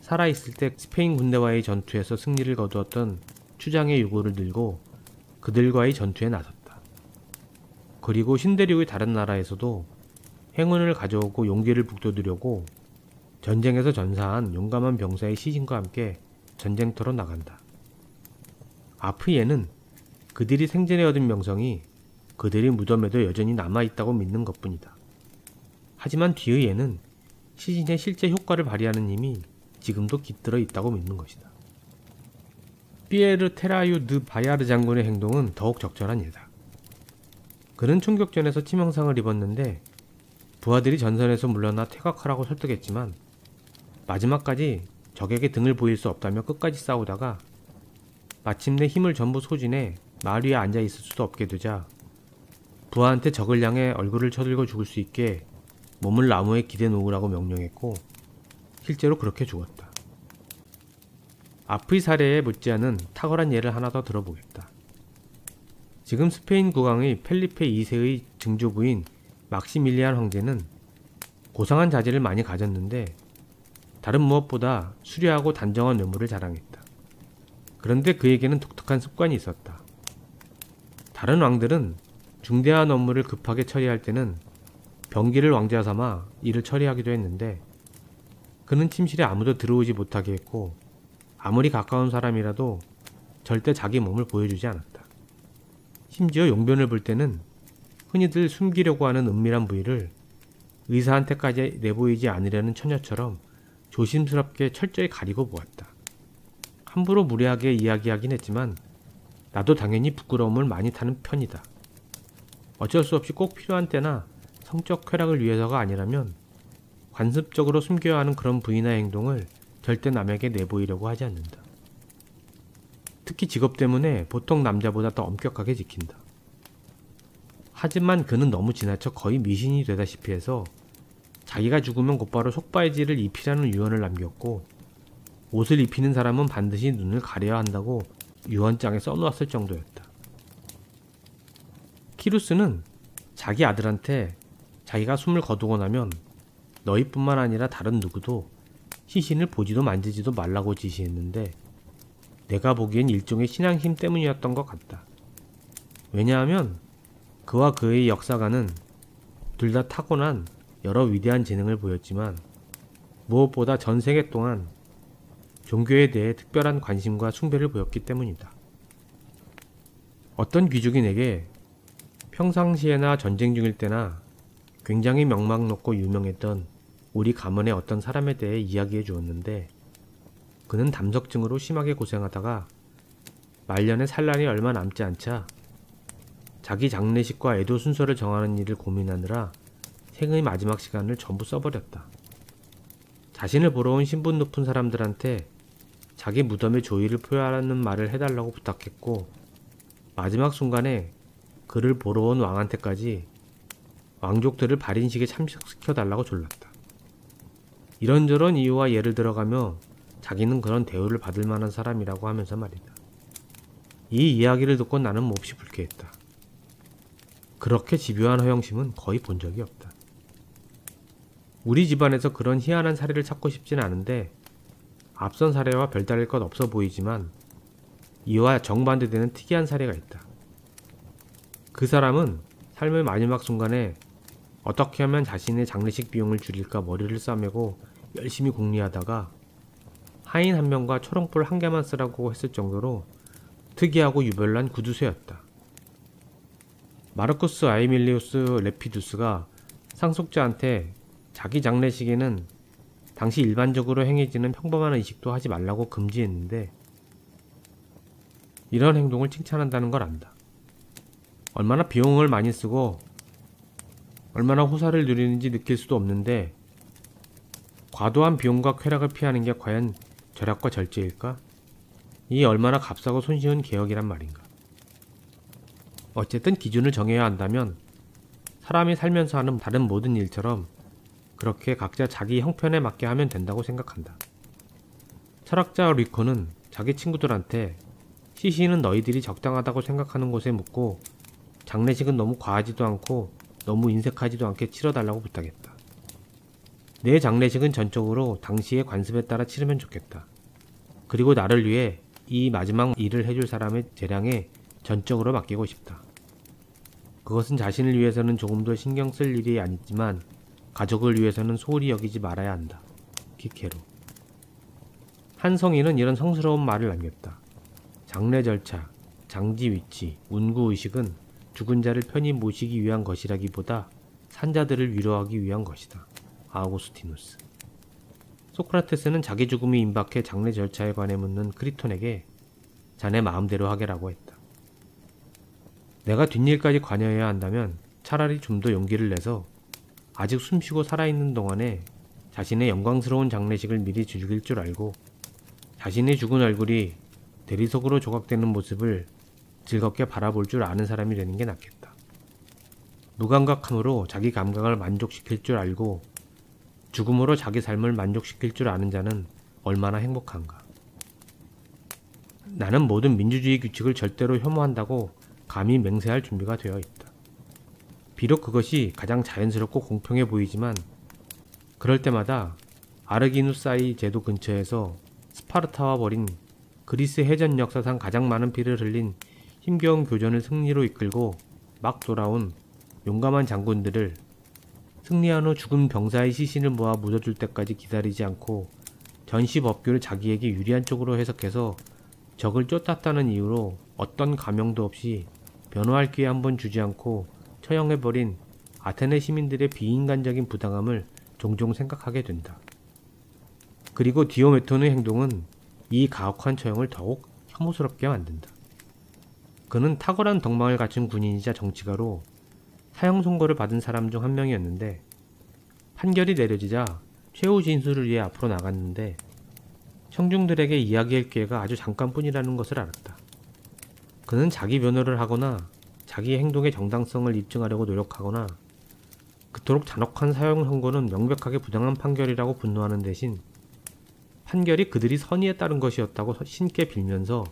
살아있을 때 스페인 군대와의 전투에서 승리를 거두었던 추장의 유골을 들고 그들과의 전투에 나섰다. 그리고 신대륙의 다른 나라에서도 행운을 가져오고 용기를 북돋으려고 전쟁에서 전사한 용감한 병사의 시신과 함께 전쟁터로 나간다. 아프이에는 그들이 생전에 얻은 명성이 그들의 무덤에도 여전히 남아있다고 믿는 것뿐이다. 하지만 뒤의 예는 시신의 실제 효과를 발휘하는 힘이 지금도 깃들어 있다고 믿는 것이다. 피에르 테라유 드 바야르 장군의 행동은 더욱 적절한 예다. 그는 총격전에서 치명상을 입었는데 부하들이 전선에서 물러나 퇴각하라고 설득했지만 마지막까지 적에게 등을 보일 수 없다며 끝까지 싸우다가 마침내 힘을 전부 소진해 말 위에 앉아 있을 수도 없게 되자 부하한테 적을 향해 얼굴을 쳐들고 죽을 수 있게 몸을 나무에 기대 놓으라고 명령했고 실제로 그렇게 죽었다. 앞의 사례에 못지않은 탁월한 예를 하나 더 들어보겠다. 지금 스페인 국왕의 펠리페 2세의 증조부인 막시밀리안 황제는 고상한 자질을 많이 가졌는데 다른 무엇보다 수려하고 단정한 외모를 자랑했다. 그런데 그에게는 독특한 습관이 있었다. 다른 왕들은 중대한 업무를 급하게 처리할 때는 병기를 왕자 삼아 일을 처리하기도 했는데 그는 침실에 아무도 들어오지 못하게 했고 아무리 가까운 사람이라도 절대 자기 몸을 보여주지 않았다. 심지어 용변을 볼 때는 흔히들 숨기려고 하는 은밀한 부위를 의사한테까지 내보이지 않으려는 처녀처럼 조심스럽게 철저히 가리고 보았다. 함부로 무례하게 이야기하긴 했지만 나도 당연히 부끄러움을 많이 타는 편이다. 어쩔 수 없이 꼭 필요한 때나 성적 쾌락을 위해서가 아니라면 관습적으로 숨겨야 하는 그런 부위나 행동을 절대 남에게 내보이려고 하지 않는다. 특히 직업 때문에 보통 남자보다 더 엄격하게 지킨다. 하지만 그는 너무 지나쳐 거의 미신이 되다시피 해서 자기가 죽으면 곧바로 속바지를 입히라는 유언을 남겼고 옷을 입히는 사람은 반드시 눈을 가려야 한다고 유언장에 써놓았을 정도였다. 키루스는 자기 아들한테 자기가 숨을 거두고 나면 너희뿐만 아니라 다른 누구도 시신을 보지도 만지지도 말라고 지시했는데 내가 보기엔 일종의 신앙심 때문이었던 것 같다. 왜냐하면 그와 그의 역사가는 둘 다 타고난 여러 위대한 재능을 보였지만 무엇보다 전 세계 동안 종교에 대해 특별한 관심과 숭배를 보였기 때문이다. 어떤 귀족인에게 평상시에나 전쟁 중일 때나 굉장히 명망 높고 유명했던 우리 가문의 어떤 사람에 대해 이야기해 주었는데 그는 담석증으로 심하게 고생하다가 말년에 살 날이 얼마 남지 않자 자기 장례식과 애도 순서를 정하는 일을 고민하느라 생의 마지막 시간을 전부 써버렸다. 자신을 보러 온 신분 높은 사람들한테 자기 무덤의 조의를 표하라는 말을 해달라고 부탁했고 마지막 순간에 그를 보러 온 왕한테까지 왕족들을 발인식에 참석시켜달라고 졸랐다. 이런저런 이유와 예를 들어가며 자기는 그런 대우를 받을 만한 사람이라고 하면서 말이다. 이 이야기를 듣고 나는 몹시 불쾌했다. 그렇게 집요한 허영심은 거의 본 적이 없다. 우리 집안에서 그런 희한한 사례를 찾고 싶진 않은데 앞선 사례와 별다를 것 없어 보이지만 이와 정반대되는 특이한 사례가 있다. 그 사람은 삶의 마지막 순간에 어떻게 하면 자신의 장례식 비용을 줄일까 머리를 싸매고 열심히 궁리하다가 하인 한 명과 초롱불 한 개만 쓰라고 했을 정도로 특이하고 유별난 구두쇠였다. 마르쿠스 아이밀리우스 레피두스가 상속자한테 자기 장례식에는 당시 일반적으로 행해지는 평범한 의식도 하지 말라고 금지했는데 이런 행동을 칭찬한다는 걸 안다. 얼마나 비용을 많이 쓰고 얼마나 호사를 누리는지 느낄 수도 없는데 과도한 비용과 쾌락을 피하는 게 과연 절약과 절제일까? 이 얼마나 값싸고 손쉬운 개혁이란 말인가. 어쨌든 기준을 정해야 한다면 사람이 살면서 하는 다른 모든 일처럼 그렇게 각자 자기 형편에 맞게 하면 된다고 생각한다. 철학자 리코는 자기 친구들한테 시신은 너희들이 적당하다고 생각하는 곳에 묻고 장례식은 너무 과하지도 않고 너무 인색하지도 않게 치러달라고 부탁했다. 내 장례식은 전적으로 당시의 관습에 따라 치르면 좋겠다. 그리고 나를 위해 이 마지막 일을 해줄 사람의 재량에 전적으로 맡기고 싶다. 그것은 자신을 위해서는 조금도 신경 쓸 일이 아니지만 가족을 위해서는 소홀히 여기지 말아야 한다. 키케로. 한 성인은 이런 성스러운 말을 남겼다. 장례 절차, 장지 위치, 운구의식은 죽은 자를 편히 모시기 위한 것이라기보다 산자들을 위로하기 위한 것이다. 아우구스티누스. 소크라테스는 자기 죽음이 임박해 장례 절차에 관해 묻는 크리톤에게 자네 마음대로 하게라고 했다. 내가 뒷일까지 관여해야 한다면 차라리 좀 더 용기를 내서 아직 숨쉬고 살아있는 동안에 자신의 영광스러운 장례식을 미리 즐길 줄 알고 자신의 죽은 얼굴이 대리석으로 조각되는 모습을 즐겁게 바라볼 줄 아는 사람이 되는 게 낫겠다. 무감각함으로 자기 감각을 만족시킬 줄 알고 죽음으로 자기 삶을 만족시킬 줄 아는 자는 얼마나 행복한가. 나는 모든 민주주의 규칙을 절대로 혐오한다고 감히 맹세할 준비가 되어 있다. 비록 그것이 가장 자연스럽고 공평해 보이지만 그럴 때마다 아르기누사이 제도 근처에서 스파르타와 벌인 그리스 해전 역사상 가장 많은 피를 흘린 힘겨운 교전을 승리로 이끌고 막 돌아온 용감한 장군들을 승리한 후 죽은 병사의 시신을 모아 묻어줄 때까지 기다리지 않고 전시법규를 자기에게 유리한 쪽으로 해석해서 적을 쫓았다는 이유로 어떤 감형도 없이 변호할 기회 한 번 주지 않고 처형해버린 아테네 시민들의 비인간적인 부당함을 종종 생각하게 된다. 그리고 디오메톤의 행동은 이 가혹한 처형을 더욱 혐오스럽게 만든다. 그는 탁월한 덕망을 갖춘 군인이자 정치가로 사형 선고를 받은 사람 중 한 명이었는데 판결이 내려지자 최후 진술을 위해 앞으로 나갔는데 청중들에게 이야기할 기회가 아주 잠깐뿐이라는 것을 알았다. 그는 자기 변호를 하거나 자기의 행동의 정당성을 입증하려고 노력하거나 그토록 잔혹한 사형 선고는 명백하게 부당한 판결이라고 분노하는 대신 판결이 그들이 선의에 따른 것이었다고 신께 빌면서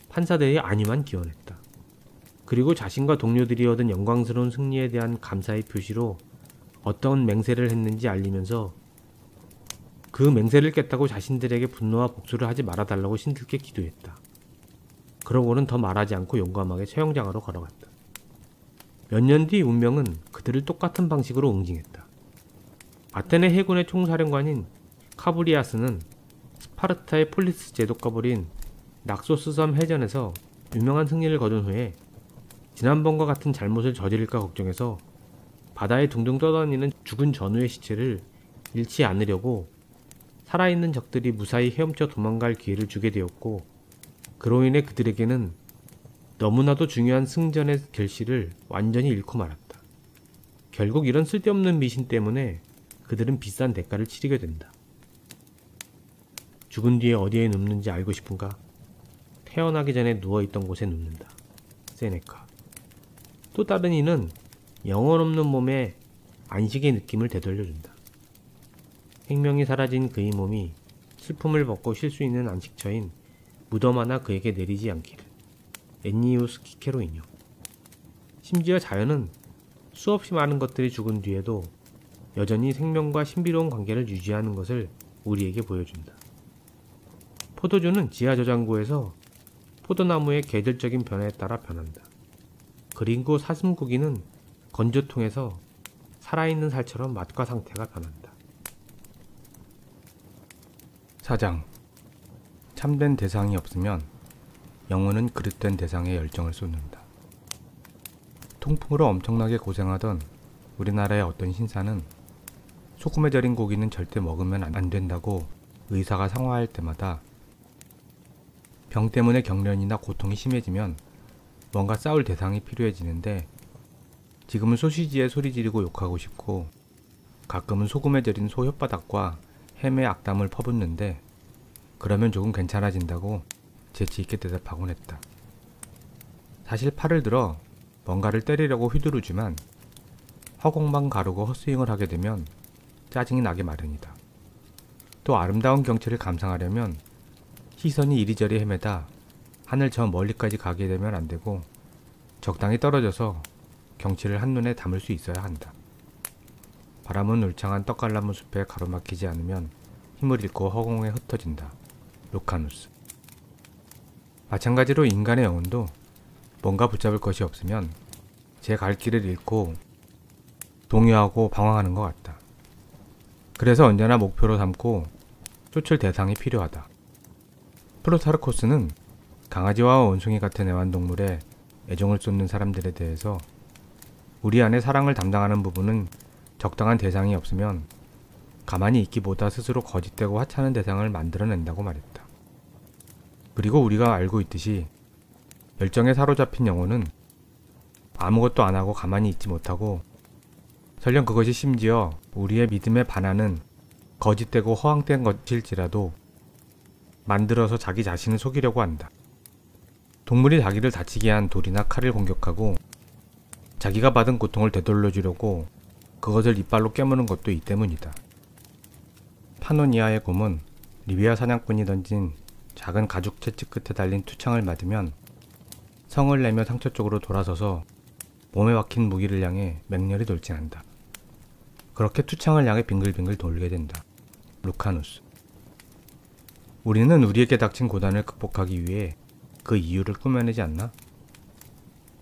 판사들의 안위만 기원했다. 그리고 자신과 동료들이 얻은 영광스러운 승리에 대한 감사의 표시로 어떤 맹세를 했는지 알리면서 그 맹세를 깼다고 자신들에게 분노와 복수를 하지 말아달라고 신들께 기도했다. 그러고는 더 말하지 않고 용감하게 처형장으로 걸어갔다. 몇 년 뒤 운명은 그들을 똑같은 방식으로 응징했다. 아테네 해군의 총사령관인 카브리아스는 스파르타의 폴리스 제도가 벌인 낙소스 섬 해전에서 유명한 승리를 거둔 후에 지난번과 같은 잘못을 저지를까 걱정해서 바다에 둥둥 떠다니는 죽은 전우의 시체를 잃지 않으려고 살아있는 적들이 무사히 헤엄쳐 도망갈 기회를 주게 되었고 그로 인해 그들에게는 너무나도 중요한 승전의 결실을 완전히 잃고 말았다. 결국 이런 쓸데없는 미신 때문에 그들은 비싼 대가를 치르게 된다. 죽은 뒤에 어디에 눕는지 알고 싶은가? 태어나기 전에 누워있던 곳에 눕는다. 세네카. 또 다른 이는 영혼 없는 몸에 안식의 느낌을 되돌려준다. 생명이 사라진 그의 몸이 슬픔을 벗고 쉴 수 있는 안식처인 무덤 하나 그에게 내리지 않기를. 엔니우스 키케로이뇨. 심지어 자연은 수없이 많은 것들이 죽은 뒤에도 여전히 생명과 신비로운 관계를 유지하는 것을 우리에게 보여준다. 포도주는 지하 저장고에서 포도나무의 계절적인 변화에 따라 변한다. 그리고 사슴고기는 건조통에서 살아있는 살처럼 맛과 상태가 변한다. 사장. 참된 대상이 없으면 영혼은 그릇된 대상에 열정을 쏟는다. 통풍으로 엄청나게 고생하던 우리나라의 어떤 신사는 소금에 절인 고기는 절대 먹으면 안 된다고 의사가 상화할 때마다 병 때문에 경련이나 고통이 심해지면 뭔가 싸울 대상이 필요해지는데 지금은 소시지에 소리 지르고 욕하고 싶고 가끔은 소금에 절인 소 혓바닥과 햄의 악담을 퍼붓는데 그러면 조금 괜찮아진다고 재치있게 대답하곤 했다. 사실 팔을 들어 뭔가를 때리려고 휘두르지만 허공만 가르고 헛스윙을 하게 되면 짜증이 나게 마련이다. 또 아름다운 경치를 감상하려면 시선이 이리저리 헤매다 하늘 저 멀리까지 가게 되면 안 되고 적당히 떨어져서 경치를 한눈에 담을 수 있어야 한다. 바람은 울창한 떡갈나무 숲에 가로막히지 않으면 힘을 잃고 허공에 흩어진다. 루카누스. 마찬가지로 인간의 영혼도 뭔가 붙잡을 것이 없으면 제 갈 길을 잃고 동요하고 방황하는 것 같다. 그래서 언제나 목표로 삼고 쫓을 대상이 필요하다. 프로타르코스는 강아지와 원숭이 같은 애완동물에 애정을 쏟는 사람들에 대해서 우리 안에 사랑을 담당하는 부분은 적당한 대상이 없으면 가만히 있기보다 스스로 거짓되고 하찮은 대상을 만들어낸다고 말했다. 그리고 우리가 알고 있듯이 열정에 사로잡힌 영혼은 아무것도 안 하고 가만히 있지 못하고 설령 그것이 심지어 우리의 믿음에 반하는 거짓되고 허황된 것일지라도 만들어서 자기 자신을 속이려고 한다. 동물이 자기를 다치게 한 돌이나 칼을 공격하고 자기가 받은 고통을 되돌려주려고 그것을 이빨로 깨무는 것도 이 때문이다. 파노니아의 곰은 리비아 사냥꾼이 던진 작은 가죽 채찍 끝에 달린 투창을 맞으면 성을 내며 상처 쪽으로 돌아서서 몸에 박힌 무기를 향해 맹렬히 돌진한다. 그렇게 투창을 향해 빙글빙글 돌게 된다. 루카누스. 우리는 우리에게 닥친 고난을 극복하기 위해 그 이유를 꾸며내지 않나?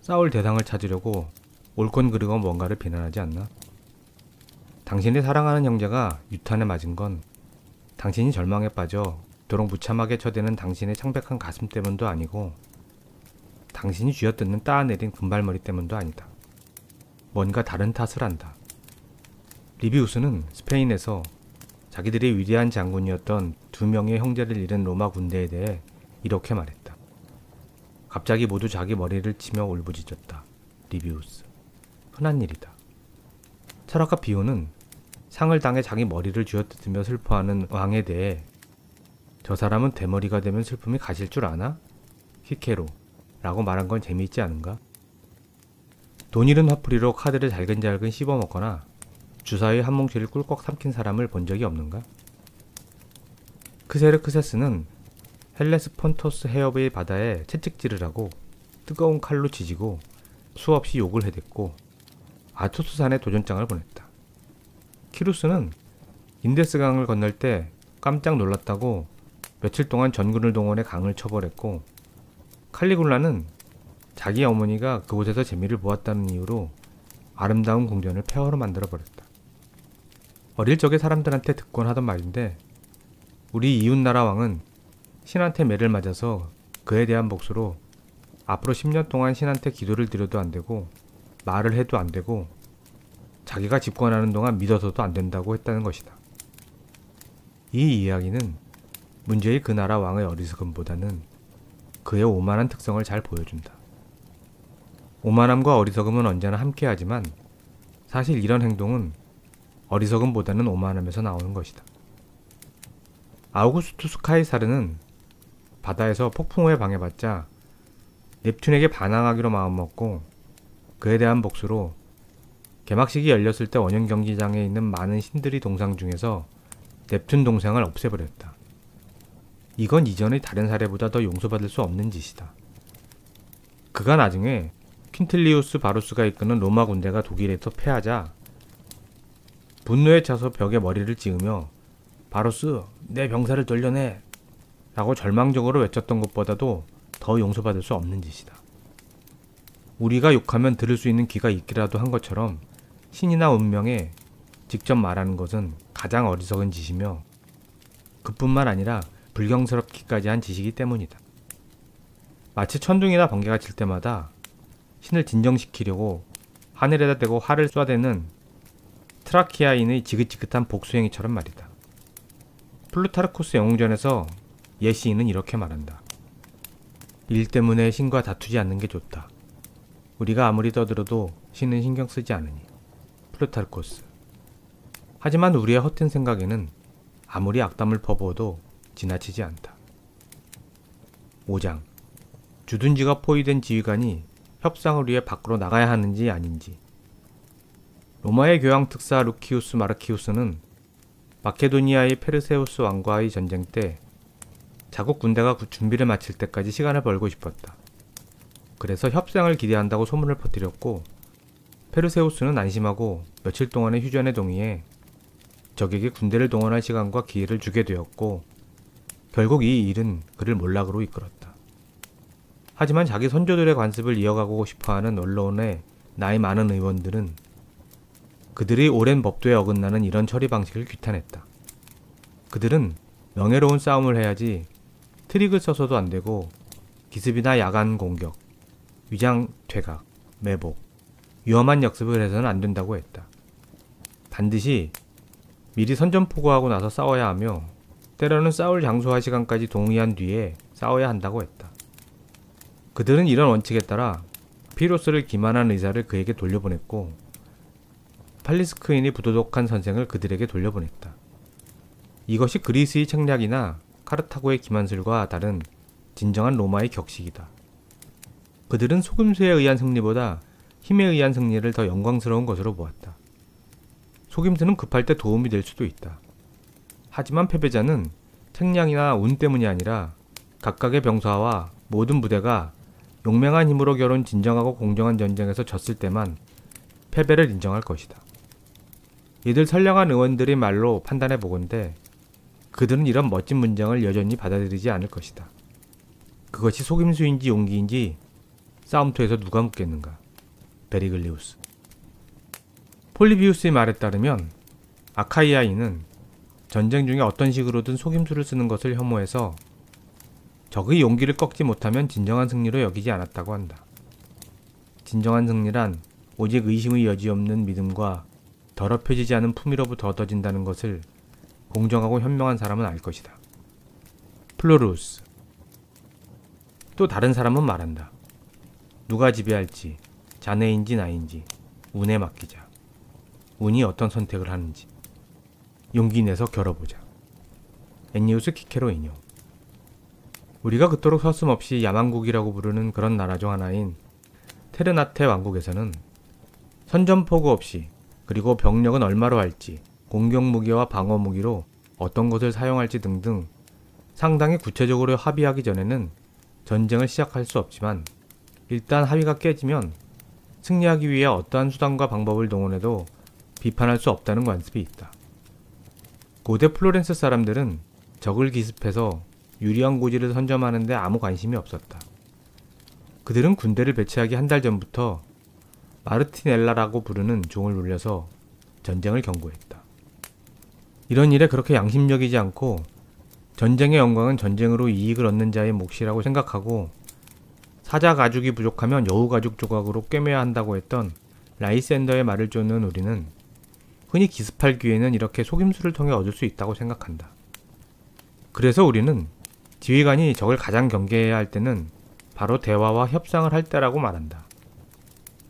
싸울 대상을 찾으려고 옳건 그르건 뭔가를 비난하지 않나? 당신이 사랑하는 형제가 유탄에 맞은 건 당신이 절망에 빠져 그토록 무참하게 쳐대는 당신의 창백한 가슴 때문도 아니고 당신이 쥐어뜯는 따내린 금발머리 때문도 아니다. 뭔가 다른 탓을 한다. 리비우스는 스페인에서 자기들이 위대한 장군이었던 2명의 형제를 잃은 로마 군대에 대해 이렇게 말했다. 갑자기 모두 자기 머리를 치며 울부짖었다. 리비우스. 흔한 일이다. 철학가 비오는 상을 당해 자기 머리를 쥐어뜯으며 슬퍼하는 왕에 대해 저 사람은 대머리가 되면 슬픔이 가실 줄 아나? 히케로 라고 말한 건 재미있지 않은가? 돈 잃은 화풀이로 카드를 잘근잘근 씹어먹거나 주사위 한 뭉치를 꿀꺽 삼킨 사람을 본 적이 없는가? 크세르크세스는 헬레스폰토스 해협의 바다에 채찍질을 하고 뜨거운 칼로 지지고 수없이 욕을 해댔고 아토스산에 도전장을 보냈다. 키루스는 인데스강을 건널 때 깜짝 놀랐다고 며칠 동안 전군을 동원해 강을 처벌했고 칼리굴라는 자기 어머니가 그곳에서 재미를 보았다는 이유로 아름다운 궁전을 폐허로 만들어버렸다. 어릴 적에 사람들한테 듣곤 하던 말인데 우리 이웃나라 왕은 신한테 매를 맞아서 그에 대한 복수로 앞으로 10년 동안 신한테 기도를 드려도 안 되고 말을 해도 안 되고 자기가 집권하는 동안 믿어서도 안 된다고 했다는 것이다. 이 이야기는 문제의 그 나라 왕의 어리석음보다는 그의 오만한 특성을 잘 보여준다. 오만함과 어리석음은 언제나 함께하지만 사실 이런 행동은 어리석음보다는 오만함에서 나오는 것이다. 아우구스투스 카이사르는 바다에서 폭풍우에 방해받자 넵튠에게 반항하기로 마음먹고 그에 대한 복수로 개막식이 열렸을 때 원형 경기장에 있는 많은 신들이 동상 중에서 넵튠 동상을 없애버렸다. 이건 이전의 다른 사례보다 더 용서받을 수 없는 짓이다. 그가 나중에 퀸틀리우스 바루스가 이끄는 로마 군대가 독일에서 패하자 분노에 차서 벽에 머리를 찍으며 바루스, 내 병사를 돌려내! 라고 절망적으로 외쳤던 것보다도 더 용서받을 수 없는 짓이다. 우리가 욕하면 들을 수 있는 귀가 있기라도 한 것처럼 신이나 운명에 직접 말하는 것은 가장 어리석은 짓이며 그뿐만 아니라 불경스럽기까지 한 짓이기 때문이다. 마치 천둥이나 번개가 칠 때마다 신을 진정시키려고 하늘에다 대고 활을 쏴대는 트라키아인의 지긋지긋한 복수행위처럼 말이다. 플루타르코스 영웅전에서 예시인은 이렇게 말한다. 일 때문에 신과 다투지 않는 게 좋다. 우리가 아무리 떠들어도 신은 신경 쓰지 않으니. 플루타르코스. 하지만 우리의 헛된 생각에는 아무리 악담을 퍼부어도 지나치지 않다. 5장. 주둔지가 포위된 지휘관이 협상을 위해 밖으로 나가야 하는지 아닌지. 로마의 교황 특사 루키우스 마르키우스는 마케도니아의 페르세우스 왕과의 전쟁 때 자국 군대가 준비를 마칠 때까지 시간을 벌고 싶었다. 그래서 협상을 기대한다고 소문을 퍼뜨렸고 페르세우스는 안심하고 며칠 동안의 휴전에 동의해 적에게 군대를 동원할 시간과 기회를 주게 되었고 결국 이 일은 그를 몰락으로 이끌었다. 하지만 자기 선조들의 관습을 이어가고 싶어하는 언론의 나이 많은 의원들은 그들의 오랜 법도에 어긋나는 이런 처리 방식을 규탄했다. 그들은 명예로운 싸움을 해야지 트릭을 써서도 안 되고 기습이나 야간 공격, 위장 퇴각, 매복, 위험한 역습을 해서는 안 된다고 했다. 반드시 미리 선전포고하고 나서 싸워야 하며 때로는 싸울 장소와 시간까지 동의한 뒤에 싸워야 한다고 했다. 그들은 이런 원칙에 따라 피로스를 기만한 의사를 그에게 돌려보냈고 팔리스크인이 부도덕한 선생을 그들에게 돌려보냈다. 이것이 그리스의 책략이나 카르타고의 기만술과 다른 진정한 로마의 격식이다. 그들은 속임수에 의한 승리보다 힘에 의한 승리를 더 영광스러운 것으로 보았다. 속임수는 급할 때 도움이 될 수도 있다. 하지만 패배자는 책략이나 운 때문이 아니라 각각의 병사와 모든 부대가 용맹한 힘으로 겨룬 진정하고 공정한 전쟁에서 졌을 때만 패배를 인정할 것이다. 이들 선량한 의원들의 말로 판단해 보건대 그들은 이런 멋진 문장을 여전히 받아들이지 않을 것이다. 그것이 속임수인지 용기인지 싸움터에서 누가 묻겠는가. 베리글리우스. 폴리비우스의 말에 따르면 아카이아인은 전쟁 중에 어떤 식으로든 속임수를 쓰는 것을 혐오해서 적의 용기를 꺾지 못하면 진정한 승리로 여기지 않았다고 한다. 진정한 승리란 오직 의심의 여지 없는 믿음과 더럽혀지지 않은 품위로부터 얻어진다는 것을 공정하고 현명한 사람은 알 것이다. 플로루스. 또 다른 사람은 말한다. 누가 지배할지, 자네인지 나인지 운에 맡기자. 운이 어떤 선택을 하는지 용기 내서 겨뤄보자. 엔니우스 키케로 인용. 우리가 그토록 서슴없이 야만국이라고 부르는 그런 나라 중 하나인 테르나테 왕국에서는 선전포고 없이, 그리고 병력은 얼마로 할지, 공격무기와 방어무기로 어떤 것을 사용할지 등등 상당히 구체적으로 합의하기 전에는 전쟁을 시작할 수 없지만, 일단 합의가 깨지면 승리하기 위해 어떠한 수단과 방법을 동원해도 비판할 수 없다는 관습이 있다. 고대 플로렌스 사람들은 적을 기습해서 유리한 고지를 선점하는 데 아무 관심이 없었다. 그들은 군대를 배치하기 한 달 전부터 마르티넬라라고 부르는 종을 울려서 전쟁을 경고했다. 이런 일에 그렇게 양심적이지 않고 전쟁의 영광은 전쟁으로 이익을 얻는 자의 몫이라고 생각하고 사자 가죽이 부족하면 여우 가죽 조각으로 꿰매야 한다고 했던 라이센더의 말을 쫓는 우리는 흔히 기습할 기회는 이렇게 속임수를 통해 얻을 수 있다고 생각한다. 그래서 우리는 지휘관이 적을 가장 경계해야 할 때는 바로 대화와 협상을 할 때라고 말한다.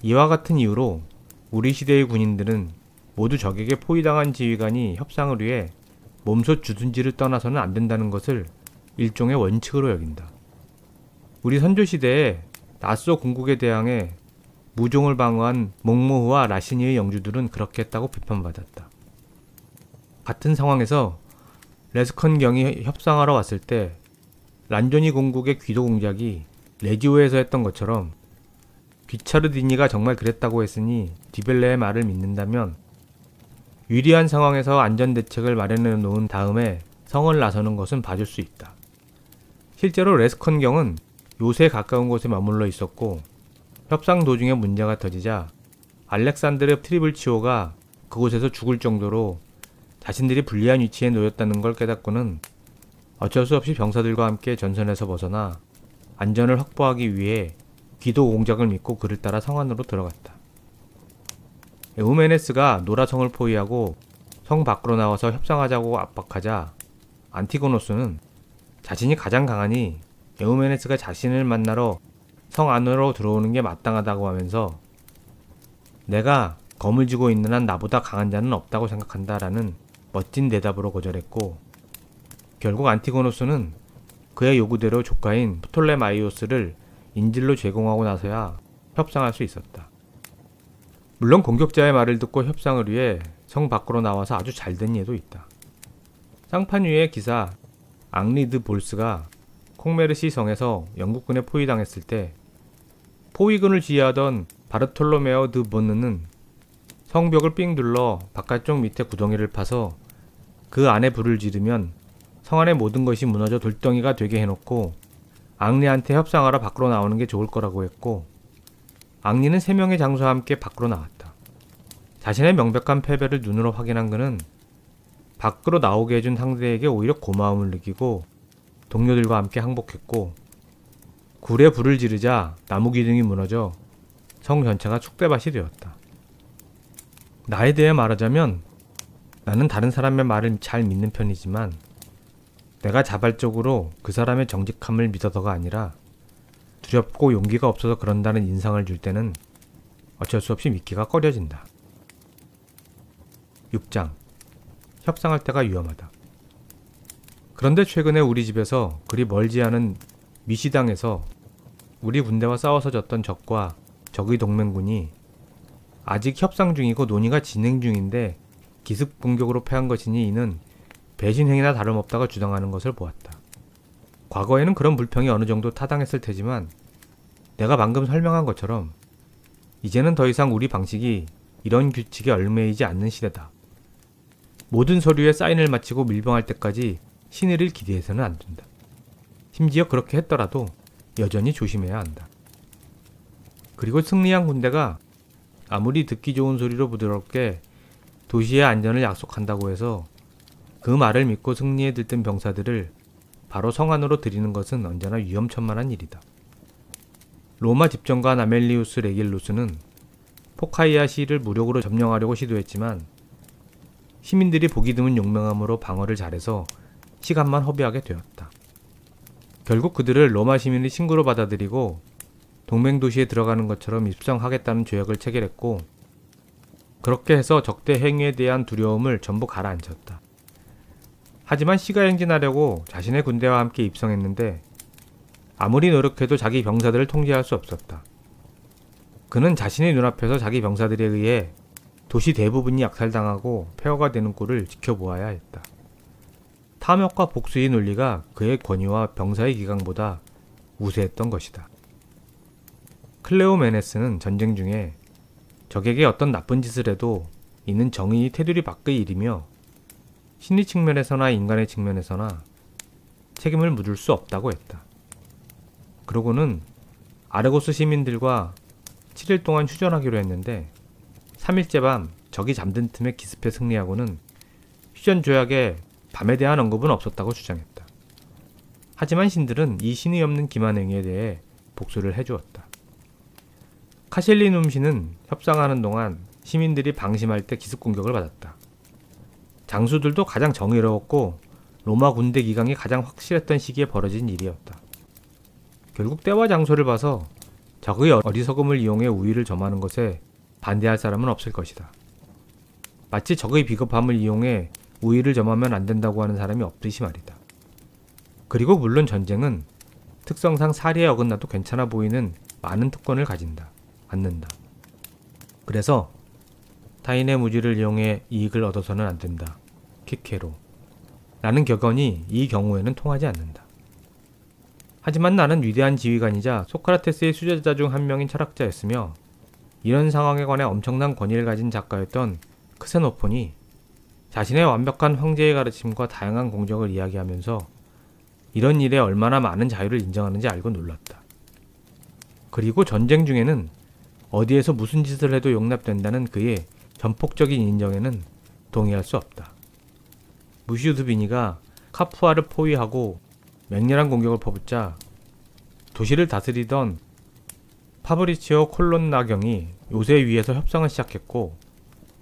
이와 같은 이유로 우리 시대의 군인들은 모두 적에게 포위당한 지휘관이 협상을 위해 몸소 주둔지를 떠나서는 안 된다는 것을 일종의 원칙으로 여긴다. 우리 선조시대에 나쏘 궁국에 대항해 무종을 방어한 몽모흐와 라시니의 영주들은 그렇게 했다고 비판받았다. 같은 상황에서 레스컨경이 협상하러 왔을 때 란조니 공국의 귀도 공작이 레지오에서 했던 것처럼 귀차르디니가 정말 그랬다고 했으니 디벨레의 말을 믿는다면 유리한 상황에서 안전대책을 마련해 놓은 다음에 성을 나서는 것은 봐줄 수 있다. 실제로 레스컨경은 요새에 가까운 곳에 머물러 있었고 협상 도중에 문제가 터지자 알렉산드르 트리블치오가 그곳에서 죽을 정도로 자신들이 불리한 위치에 놓였다는 걸 깨닫고는 어쩔 수 없이 병사들과 함께 전선에서 벗어나 안전을 확보하기 위해 귀도 공작을 믿고 그를 따라 성 안으로 들어갔다. 에우메네스가 노라성을 포위하고 성 밖으로 나와서 협상하자고 압박하자 안티고노스는 자신이 가장 강하니 에우메네스가 자신을 만나러 성 안으로 들어오는 게 마땅하다고 하면서 내가 검을 쥐고 있는 한 나보다 강한 자는 없다고 생각한다라는 멋진 대답으로 거절했고, 결국 안티고노스는 그의 요구대로 조카인 프톨레마이오스를 인질로 제공하고 나서야 협상할 수 있었다. 물론 공격자의 말을 듣고 협상을 위해 성 밖으로 나와서 아주 잘된 예도 있다. 쌍판위의 기사 앙리드 볼스가 콩메르시 성에서 영국군에 포위당했을 때 포위군을 지휘하던 바르톨로메오 드 본느는 성벽을 삥 둘러 바깥쪽 밑에 구덩이를 파서 그 안에 불을 지르면 성 안의 모든 것이 무너져 돌덩이가 되게 해놓고 앙리한테 협상하러 밖으로 나오는 게 좋을 거라고 했고, 앙리는 3명의 장수와 함께 밖으로 나왔다. 자신의 명백한 패배를 눈으로 확인한 그는 밖으로 나오게 해준 상대에게 오히려 고마움을 느끼고 동료들과 함께 항복했고, 굴에 불을 지르자 나무 기둥이 무너져 성 전체가 축대밭이 되었다. 나에 대해 말하자면 나는 다른 사람의 말을 잘 믿는 편이지만 내가 자발적으로 그 사람의 정직함을 믿어서가 아니라 두렵고 용기가 없어서 그런다는 인상을 줄 때는 어쩔 수 없이 믿기가 꺼려진다. 6장. 협상할 때가 위험하다. 그런데 최근에 우리 집에서 그리 멀지 않은 미시당에서 우리 군대와 싸워서 졌던 적과 적의 동맹군이 아직 협상 중이고 논의가 진행 중인데 기습 공격으로 패한 것이니 이는 배신행위나 다름없다고 주장하는 것을 보았다. 과거에는 그런 불평이 어느 정도 타당했을 테지만 내가 방금 설명한 것처럼 이제는 더 이상 우리 방식이 이런 규칙에 얽매이지 않는 시대다. 모든 서류에 사인을 마치고 밀봉할 때까지 신의를 기대해서는 안 된다. 심지어 그렇게 했더라도 여전히 조심해야 한다. 그리고 승리한 군대가 아무리 듣기 좋은 소리로 부드럽게 도시의 안전을 약속한다고 해서 그 말을 믿고 승리에 들뜬 병사들을 바로 성 안으로 들이는 것은 언제나 위험천만한 일이다. 로마 집정관 아멜리우스 레길루스는 포카이아 시를 무력으로 점령하려고 시도했지만 시민들이 보기 드문 용맹함으로 방어를 잘해서 시간만 허비하게 되었다. 결국 그들을 로마 시민의 친구로 받아들이고 동맹도시에 들어가는 것처럼 입성하겠다는 조약을 체결했고, 그렇게 해서 적대 행위에 대한 두려움을 전부 가라앉혔다. 하지만 시가 행진하려고 자신의 군대와 함께 입성했는데 아무리 노력해도 자기 병사들을 통제할 수 없었다. 그는 자신의 눈앞에서 자기 병사들에 의해 도시 대부분이 약살당하고 폐허가 되는 꼴을 지켜보아야 했다. 탐욕과 복수의 논리가 그의 권위와 병사의 기강보다 우세했던 것이다. 클레오메네스는 전쟁 중에 적에게 어떤 나쁜 짓을 해도 이는 정의의 테두리 밖의 일이며 심리 측면에서나 인간의 측면에서나 책임을 묻을 수 없다고 했다. 그러고는 아르고스 시민들과 7일 동안 휴전하기로 했는데 3일째 밤 적이 잠든 틈에 기습해 승리하고는 휴전 조약에 밤에 대한 언급은 없었다고 주장했다. 하지만 신들은 이 신의 없는 기만 행위에 대해 복수를 해주었다. 카실리눔시는 협상하는 동안 시민들이 방심할 때 기습 공격을 받았다. 장수들도 가장 정의로웠고 로마 군대 기강이 가장 확실했던 시기에 벌어진 일이었다. 결국 때와 장소를 봐서 적의 어리석음을 이용해 우위를 점하는 것에 반대할 사람은 없을 것이다. 마치 적의 비겁함을 이용해 우위를 점하면 안 된다고 하는 사람이 없듯이 말이다. 그리고 물론 전쟁은 특성상 사리에 어긋나도 괜찮아 보이는 많은 특권을 갖는다. 그래서 타인의 무지를 이용해 이익을 얻어서는 안 된다. 키케로. 라는 격언이 이 경우에는 통하지 않는다. 하지만 나는 위대한 지휘관이자 소크라테스의 수제자 중 한 명인 철학자였으며 이런 상황에 관해 엄청난 권위를 가진 작가였던 크세노폰이 자신의 완벽한 황제의 가르침과 다양한 공적을 이야기하면서 이런 일에 얼마나 많은 자유를 인정하는지 알고 놀랐다. 그리고 전쟁 중에는 어디에서 무슨 짓을 해도 용납된다는 그의 전폭적인 인정에는 동의할 수 없다. 무시우드비니가 카푸아를 포위하고 맹렬한 공격을 퍼붓자 도시를 다스리던 파브리치오 콜론나경이 요새 위에서 협상을 시작했고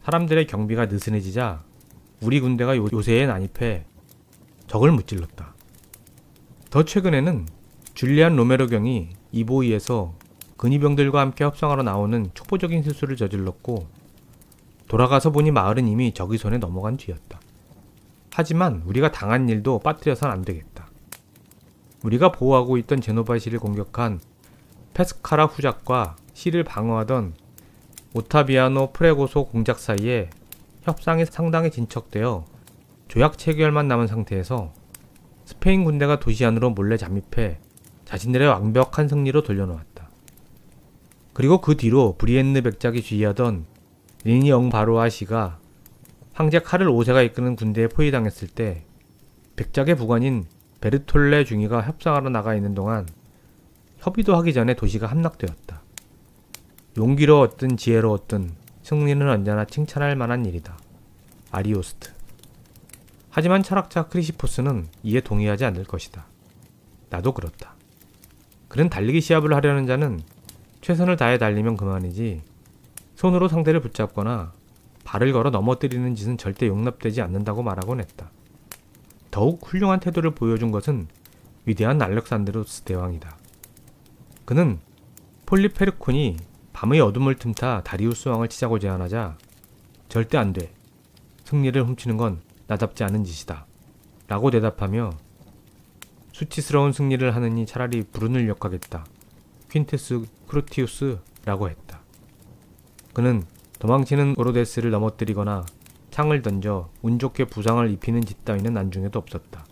사람들의 경비가 느슨해지자 우리 군대가 요새에 난입해 적을 무찔렀다. 더 최근에는 줄리안 로메로경이 이보이에서 근위병들과 함께 협상하러 나오는 촉보적인 실수를 저질렀고 돌아가서 보니 마을은 이미 적의 손에 넘어간 뒤였다. 하지만 우리가 당한 일도 빠뜨려선 안 되겠다. 우리가 보호하고 있던 제노바 시를 공격한 페스카라 후작과 시를 방어하던 오타비아노 프레고소 공작 사이에 협상이 상당히 진척되어 조약 체결만 남은 상태에서 스페인 군대가 도시 안으로 몰래 잠입해 자신들의 완벽한 승리로 돌려놓았다. 그리고 그 뒤로 브리엔느 백작이 지휘하던 리니영 바로아 시가 황제 카를 5세가 이끄는 군대에 포위당했을 때 백작의 부관인 베르톨레 중위가 협상하러 나가 있는 동안 협의도 하기 전에 도시가 함락되었다. 용기로웠든 지혜로웠든 승리는 언제나 칭찬할 만한 일이다. 아리오스트. 하지만 철학자 크리시포스는 이에 동의하지 않을 것이다. 나도 그렇다. 그는 달리기 시합을 하려는 자는 최선을 다해 달리면 그만이지 손으로 상대를 붙잡거나 발을 걸어 넘어뜨리는 짓은 절대 용납되지 않는다고 말하곤 했다. 더욱 훌륭한 태도를 보여준 것은 위대한 알렉산드로스 대왕이다. 그는 폴리페르콘이 밤의 어둠을 틈타 다리우스 왕을 치자고 제안하자 절대 안 돼. 승리를 훔치는 건 나답지 않은 짓이다. 라고 대답하며 수치스러운 승리를 하느니 차라리 불운을 욕하겠다. 퀸테스 크루티우스 라고 했다. 그는 도망치는 오로데스를 넘어뜨리거나 창을 던져 운 좋게 부상을 입히는 짓 따위는 안중에도 없었다.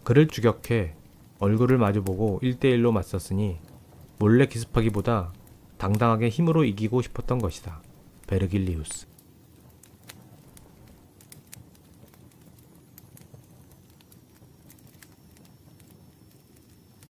그를 추격해 얼굴을 마주보고 1대1로 맞섰으니 몰래 기습하기보다 당당하게 힘으로 이기고 싶었던 것이다. 베르길리우스.